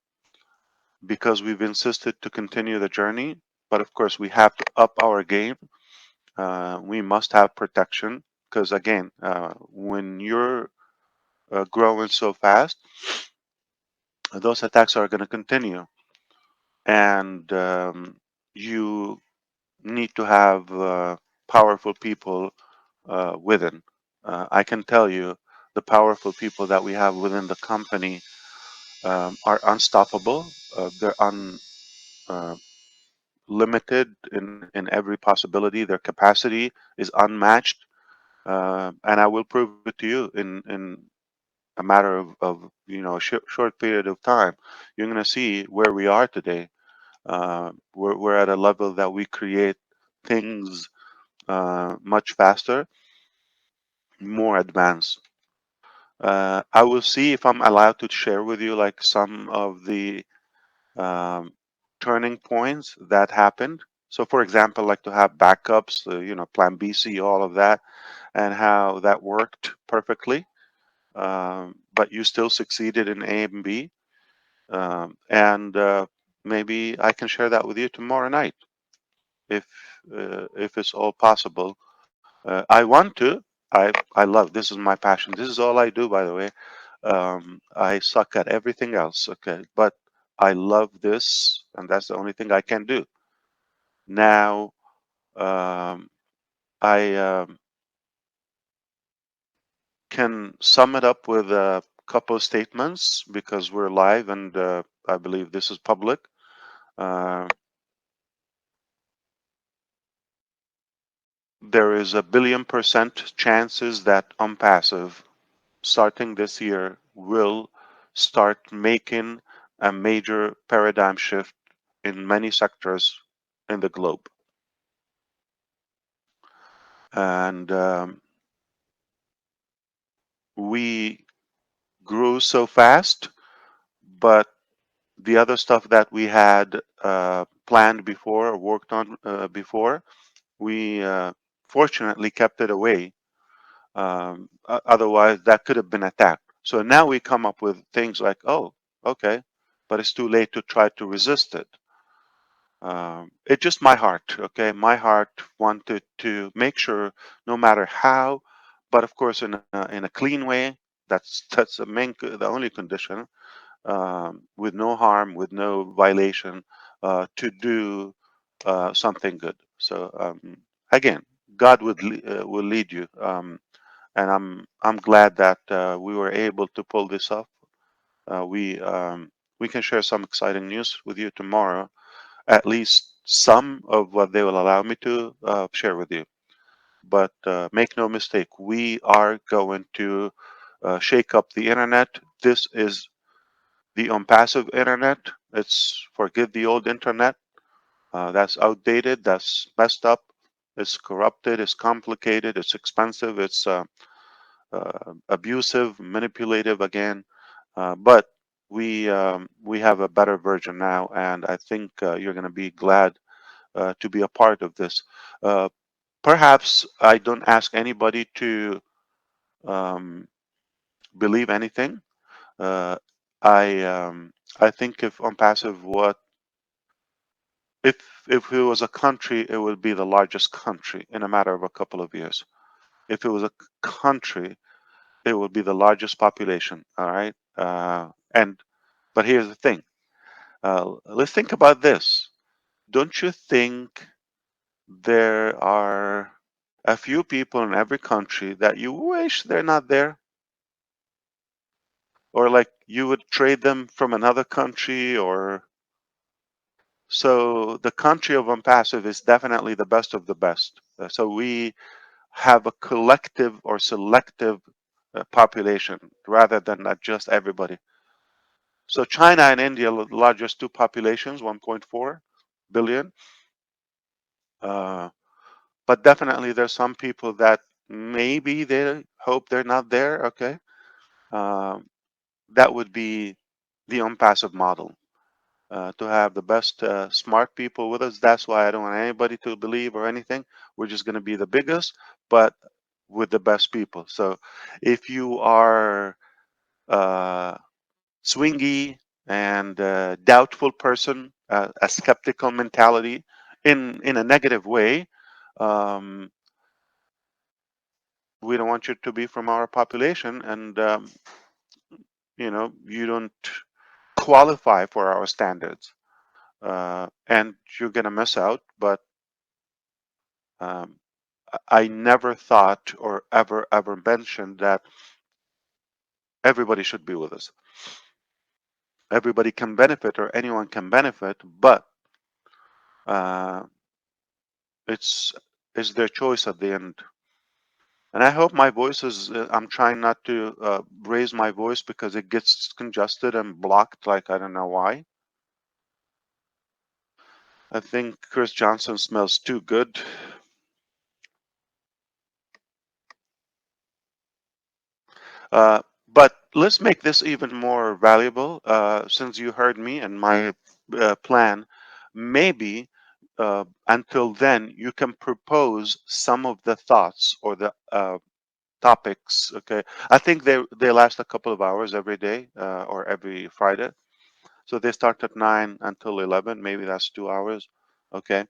because we've insisted to continue the journey, but of course we have to up our game. We must have protection because again, when you're growing so fast, those attacks are going to continue, and you need to have powerful people within. I can tell you the powerful people that we have within the company are unstoppable. They're uh, limited in every possibility. Their capacity is unmatched, and I will prove it to you in a matter of a short period of time. You're going to see where we are today. We're at a level that we create things much faster, more advanced. I will see if I'm allowed to share with you like some of the um, turning points that happened. So, for example, like to have backups, Plan B, C, all of that, and how that worked perfectly, but you still succeeded in A and B. And maybe I can share that with you tomorrow night if if it's all possible. I want to. I love. This is my passion. This is all I do, by the way. I suck at everything else. Okay, but I love this, and that's the only thing I can do. Now, I can sum it up with a couple of statements because we're live, and I believe this is public. Uh, there is 1,000,000,000% chances that ONPASSIVE starting this year will start making a major paradigm shift in many sectors in the globe. And we grew so fast, but the other stuff that we had planned before, worked on before, we fortunately kept it away. Otherwise, that could have been attacked. So now we come up with things like, oh, okay, but it's too late to try to resist it. It's just my heart, okay? My heart wanted to make sure, no matter how, but of course in a clean way. That's the only condition, with no harm, with no violation, to do something good. So again, God will lead you, and I'm glad that we were able to pull this off. We can share some exciting news with you tomorrow, at least some of what they will allow me to share with you. But make no mistake, we are going to shake up the internet. This is the ONPASSIVE internet. It's forget the old internet. That's outdated. That's messed up. It's corrupted, it's complicated, it's expensive, it's abusive, manipulative again. But we have a better version now, and I think you're going to be glad to be a part of this. Perhaps I don't ask anybody to believe anything. Uh, I think if ONPASSIVE, if it was a country, it would be the largest country in a matter of a couple of years. If it was a country, it would be the largest population. All right. But here's the thing. Let's think about this. Don't you think there are a few people in every country that you wish they're not there? Or like you would trade them from another country? Or so the country of ONPASSIVE is definitely the best of the best. So we have a collective or selective population rather than not just everybody. So China and India are the largest two populations, 1.4 billion. But definitely there's some people that maybe they hope they're not there. Okay. That would be the ONPASSIVE model. To have the best smart people with us. That's why I don't want anybody to believe or anything. We're just going to be the biggest, but with the best people. So if you are swingy and doubtful person, a skeptical mentality in a negative way, um, we don't want you to be from our population, and you don't qualify for our standards, and you're gonna miss out. But um, I never thought or ever mentioned that everybody should be with us. Everybody can benefit, or anyone can benefit, but uh, it's their choice at the end. And I hope my voice is. I'm trying not to raise my voice because it gets congested and blocked. Like I don't know why. I think Chris Johnson smells too good. But let's make this even more valuable. Since you heard me and my plan, maybe until then you can propose some of the thoughts or the topics. Okay, I think they last a couple of hours every day or every Friday. So they start at 9 until 11. Maybe that's 2 hours. Okay.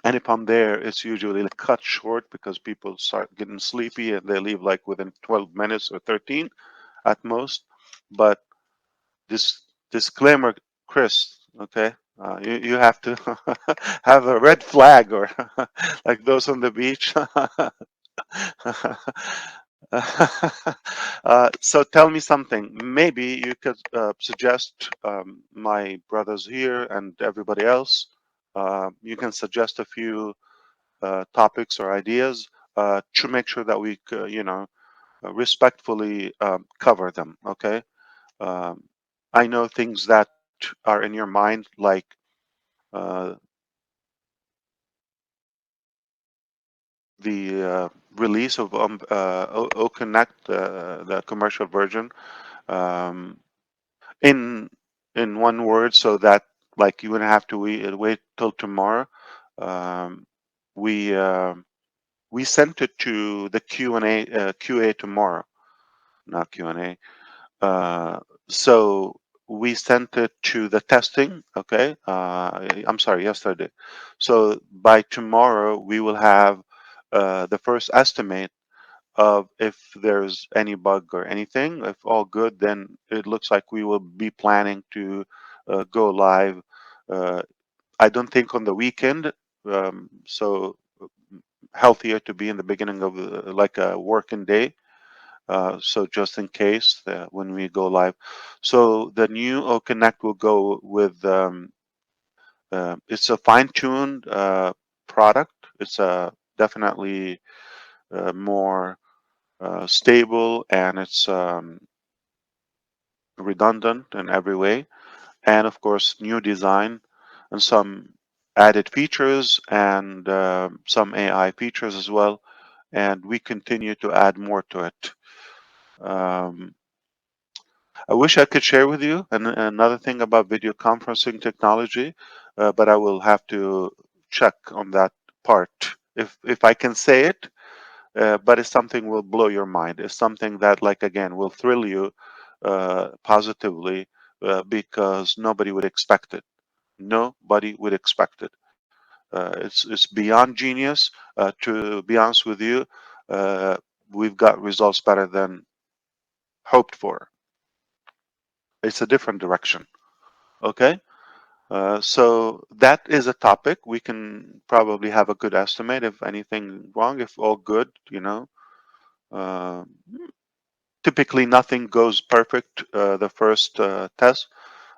And if I'm there, it's usually cut short because people start getting sleepy and they leave like within 12 minutes or 13 at most. But this disclaimer, Chris, okay, you have to have a red flag or like those on the beach. So tell me something. Maybe you could suggest my brothers here and everybody else. You can suggest a few topics or ideas to make sure that we, respectfully cover them. Okay. Um, I know things that are in your mind, like uh, the release of OConnect, the commercial version, um, in one word, so that like you wouldn't have to wait till tomorrow. Um, we we sent it to the Q&A QA tomorrow, not Q&A. So we sent it to the testing. Okay, I'm sorry, yesterday. So by tomorrow we will have the first estimate of if there's any bug or anything. If all good, then it looks like we will be planning to go live. Uh, I don't think on the weekend. So healthier to be in the beginning of like a working day. So just in case when we go live. So the new OConnect will go with, it's a fine-tuned product. It's definitely more stable, and it's redundant in every way. And of course, new design and some added features and some AI features as well, and we continue to add more to it. I wish I could share with you another thing about video conferencing technology, but I will have to check on that part. If I can say it, but it's something will blow your mind. It's something that, like, again, will thrill you positively because nobody would expect it. Nobody would expect it. It's beyond genius. To be honest with you, uh, we've got results better than hoped for. It's a different direction. Okay. So that is a topic. We can probably have a good estimate if anything wrong, if all good, you know. Uh, Typically, nothing goes perfect the first test,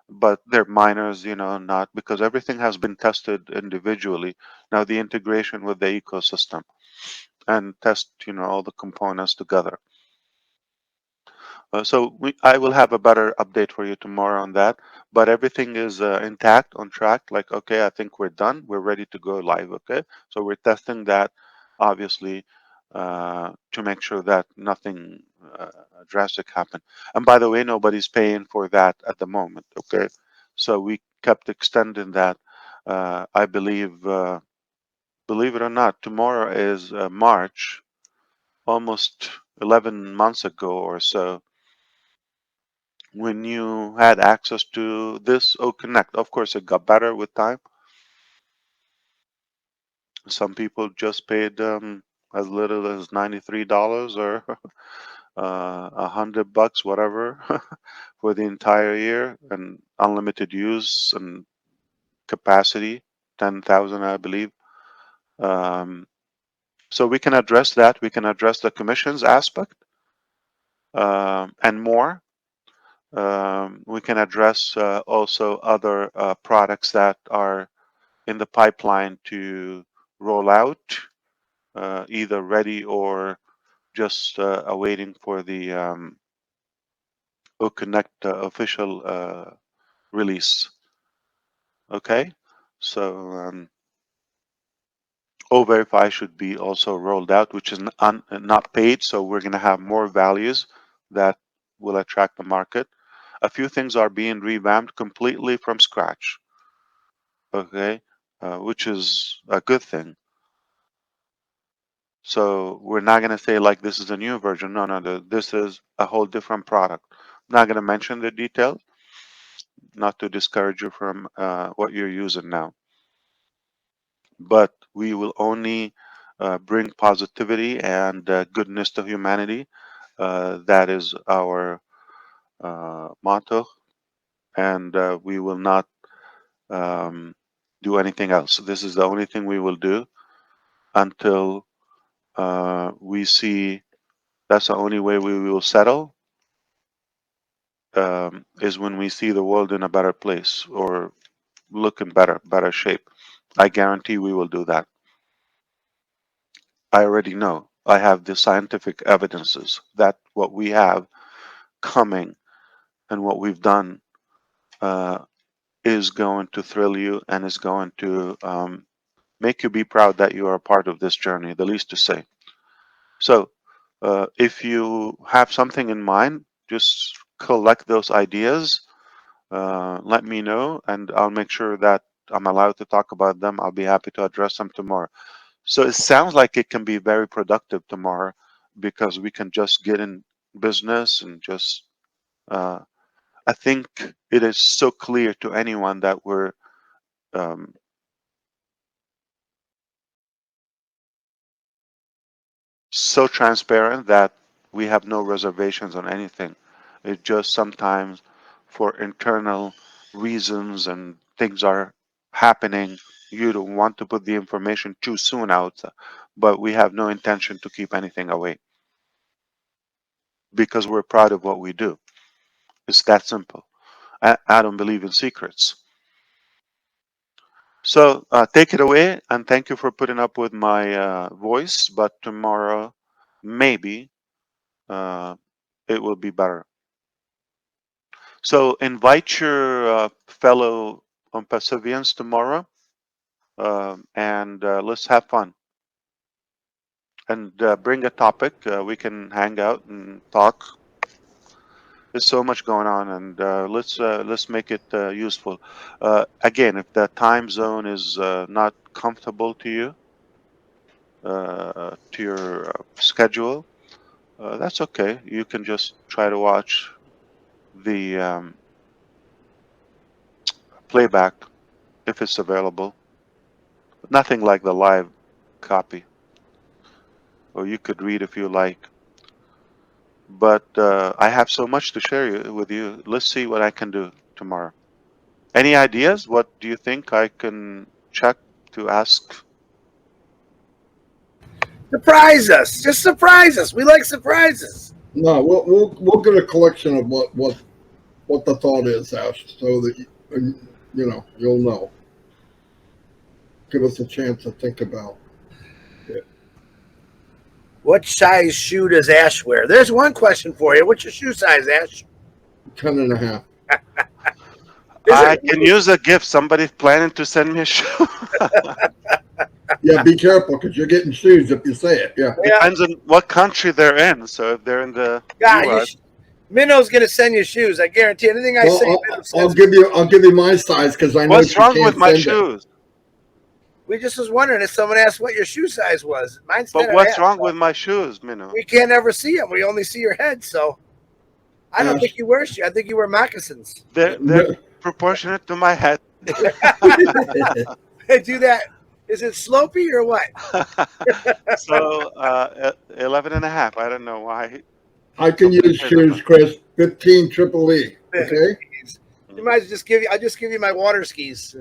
but they're minors, you know, not because everything has been tested individually. Now the integration with the ecosystem and test, you know, all the components together. I will have a better update for you tomorrow on that, but everything is intact, on track. Like, okay, I think we're done. We're ready to go live. Okay, so we're testing that, obviously, to make sure that nothing drastic happened. And by the way, nobody's paying for that at the moment. Okay, so we kept extending that. I believe, believe it or not, tomorrow is March, almost 11 months ago or so when you had access to this OConnect. Of course, it got better with time. Some people just paid as little as $93 or $100, whatever, for the entire year and unlimited use and capacity, 10,000, I believe. So we can address that. We can address the commissions aspect and more. We can address also other products that are in the pipeline to roll out, either ready or just awaiting for the OConnect official release. Okay, so OVerify should be also rolled out, which is not paid, so we're going to have more values that will attract the market. A few things are being revamped completely from scratch. Okay, which is a good thing. So we're not going to say like this is a new version. No, no, this is a whole different product. I'm not going to mention the details, not to discourage you from what you're using now. But we will only bring positivity and goodness to humanity. That is our motto, and we will not do anything else. This is the only thing we will do until we see. That's the only way we will settle, is when we see the world in a better place or look in better shape. I guarantee we will do that. I already know. I have the scientific evidences that what we have coming and what we've done uh, is going to thrill you and is going to make you be proud that you are a part of this journey, the least to say. So if you have something in mind, just collect those ideas. Let me know, and I'll make sure that I'm allowed to talk about them. I'll be happy to address them tomorrow. So it sounds like it can be very productive tomorrow because we can just get in business and just. I think it is so clear to anyone that we're um, so transparent that we have no reservations on anything. It just sometimes, for internal reasons and things are happening, you don't want to put the information too soon out, but we have no intention to keep anything away because we're proud of what we do. It's that simple. I don't believe in secrets. So take it away, and thank you for putting up with my voice, but tomorrow maybe uh, it will be better. So invite your fellow ONPASSIVians tomorrow. and let's have fun. And bring a topic. We can hang out and talk. There's so much going on, and let's make it useful. Again, if the time zone is not comfortable to you, to your schedule, that's okay. You can just try to watch the playback if it's available. Nothing like the live copy, or you could read if you like. But I have so much to share with you. Let's see what I can do tomorrow. Any ideas? What do you think I can check to ask? Surprise us. Just surprise us. We like surprises. No, we'll get a collection of what the thought is, Ash, so that you'll know. Give us a chance to think about it. What size shoe does Ash wear? There's one question for you. What's your shoe size, Ash? 10.5. I can use a gift. Somebody's planning to send me a shoe. Yeah, be careful because you're getting shoes if you say it. Yeah. Depends on what country they're in. So if they're in the US, Minno's gonna send you shoes. I guarantee. Anything I say, I'll give you my size because I know. What's wrong with my shoes? We just was wondering if someone asked what your shoe size was. Mine's 10 But what's wrong with my shoes, Minnow? We can't ever see them. We only see your head. So I don't think you wear shoes. I think you wear moccasins. They're proportionate to my head. Do that. Is it slopey or what? So 11.5. I don't know why. I can use shoes, Chris. 15 triple E. Okay. You might just give you. I'll just give you my water skis.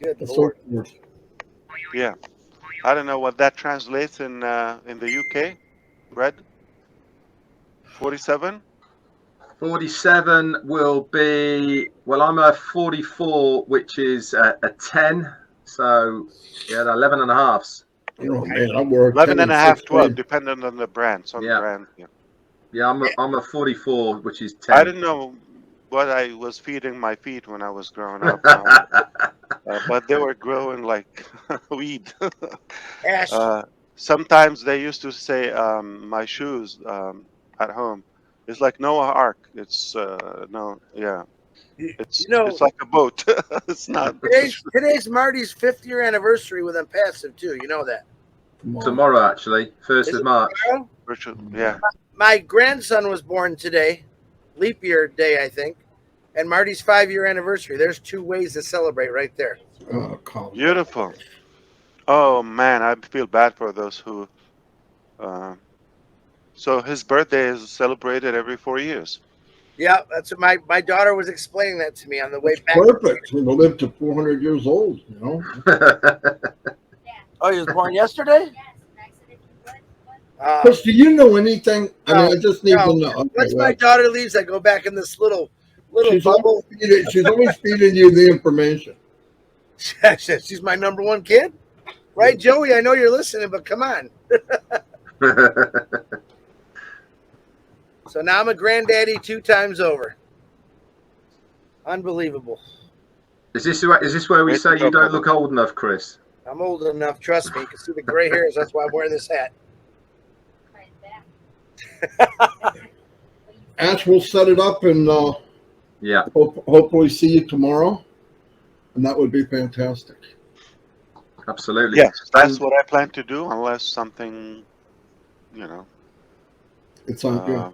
Good Lord. Yeah, I don't know what that translates in the UK. Red. 47. 47 will be, well, I'm a 44, which is a 10. So, yeah, 11 and a halves. Oh, man, I work 11.5, 12, depending on the brand. Some brand. Yeah, I'm a 44, which is 10. I didn't know what I was feeding my feet when I was growing up. But they were growing like weed. Ash. Sometimes they used to say my shoes at home. It's like Noah Ark. It's it's like a boat. It's not. Today's Marty's 5th year anniversary with ONPASSIVE too. You know that. Tomorrow, actually, 1st of March. Virtual, yeah. My grandson was born today, leap year day, I think, and Marty's 5-year anniversary. There's 2 ways to celebrate right there. Oh, beautiful. Oh man, I feel bad for those who. So his birthday is celebrated every 4 years. Yeah, that's what my daughter was explaining that to me on the way back. Perfect. We'll live to 400 years old. You know. Oh, he was born yesterday. Chris, do you know anything? I mean, I just need to know. Okay, once my daughter leaves, I go back in this little bubble. She's always feeding you the information. She's my number 1 kid, right, Joey? I know you're listening, but come on. So now I'm a granddaddy 2 times over. Unbelievable. Is this where we say you don't look old enough, Chris? I'm old enough. Trust me. You can see the gray hairs. That's why I'm wearing this hat. Ash, we'll set it up and hopefully see you tomorrow, and that would be fantastic. Absolutely. Yes, that's what I plan to do, unless something, It's on good.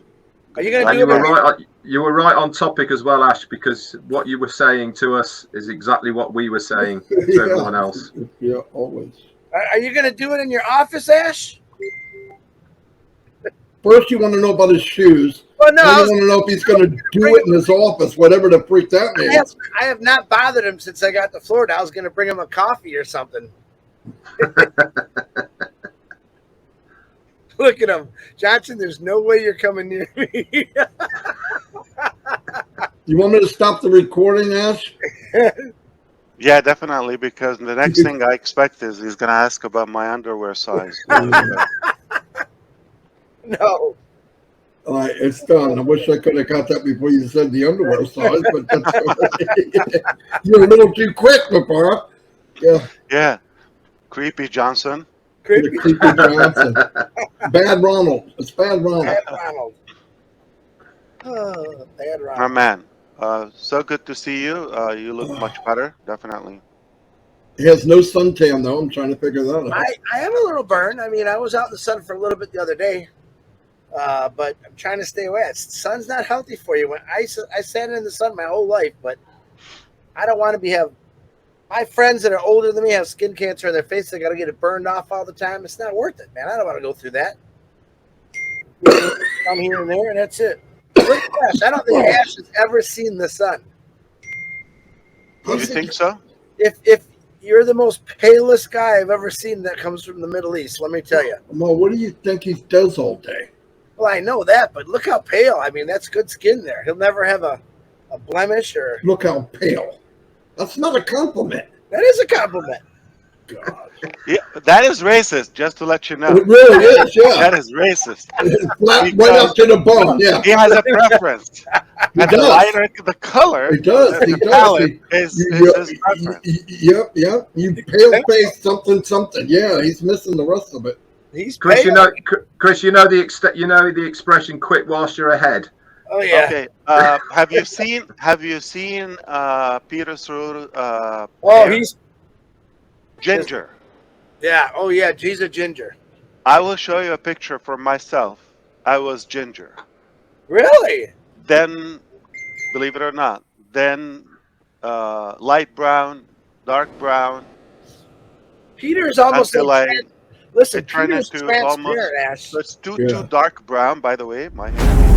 Are you going to do it? You were right on topic as well, Ash, because what you were saying to us is exactly what we were saying to everyone else. Yeah, always. Are you going to do it in your office, Ash? First, you want to know about his shoes. Well, no, then you want to know if he's going to do it in his office, whatever the freak that means. I have not bothered him since I got to Florida. I was going to bring him a coffee or something. Look at him. Johnson, there's no way you're coming near me. You want me to stop the recording, Ash? Yeah, definitely, because the next thing I expect is he's going to ask about my underwear size. No. It's done. I wish I could have got that before you said the underwear size, but that's you're a little too quick, MUFAREH. Yeah, Yeah. Creepy Johnson. the creepy Johnson. Bad Ronald. It's Bad Ronald. Bad Ronald. Oh, Bad My Ronald. man. So good to see you. You look much better, definitely. He has no suntan though. I'm trying to figure that out. I am a little burned. I mean, I was out in the sun for a little bit the other day, but I'm trying to stay away. The sun's not healthy for you. When I sat in the sun my whole life, but I don't want to have my friends that are older than me have skin cancer in their face. They got to get it burned off all the time. It's not worth it, man. I don't want to go through that. Come here and there, and that's it. Look at Ash. I don't think Ash has ever seen the sun. You think so? If you're the most palest guy I've ever seen that comes from the Middle East, let me tell you. Well, what do you think he does all day? Well, I know that, but look how pale. I mean, that's good skin there. He'll never have a blemish or... Look how pale. That's not a compliment. That is a compliment. God. Yeah, that is racist, just to let you know. It really is, yeah. That is racist. Flat right up to the bone, yeah. He has a preference. He And does. the lighter the color, He does. He the does. palette is his preference. Yep. You pale face something. Yeah, he's missing the rest of it. He's Chris, pale. Chris, you know the expression "quit whilst you're ahead." Oh yeah. Okay. Have you seen Peter Sroor? Oh, he's ginger. yeah. Oh yeah. He's a ginger. I will show you a picture for myself. I was ginger. Really? Then, believe it or not, then light brown, dark brown. Peter's almost Until like listen. it turned Peter's into transparent, almost. Ash. So it's too Yeah. dark brown, by the way. My hair.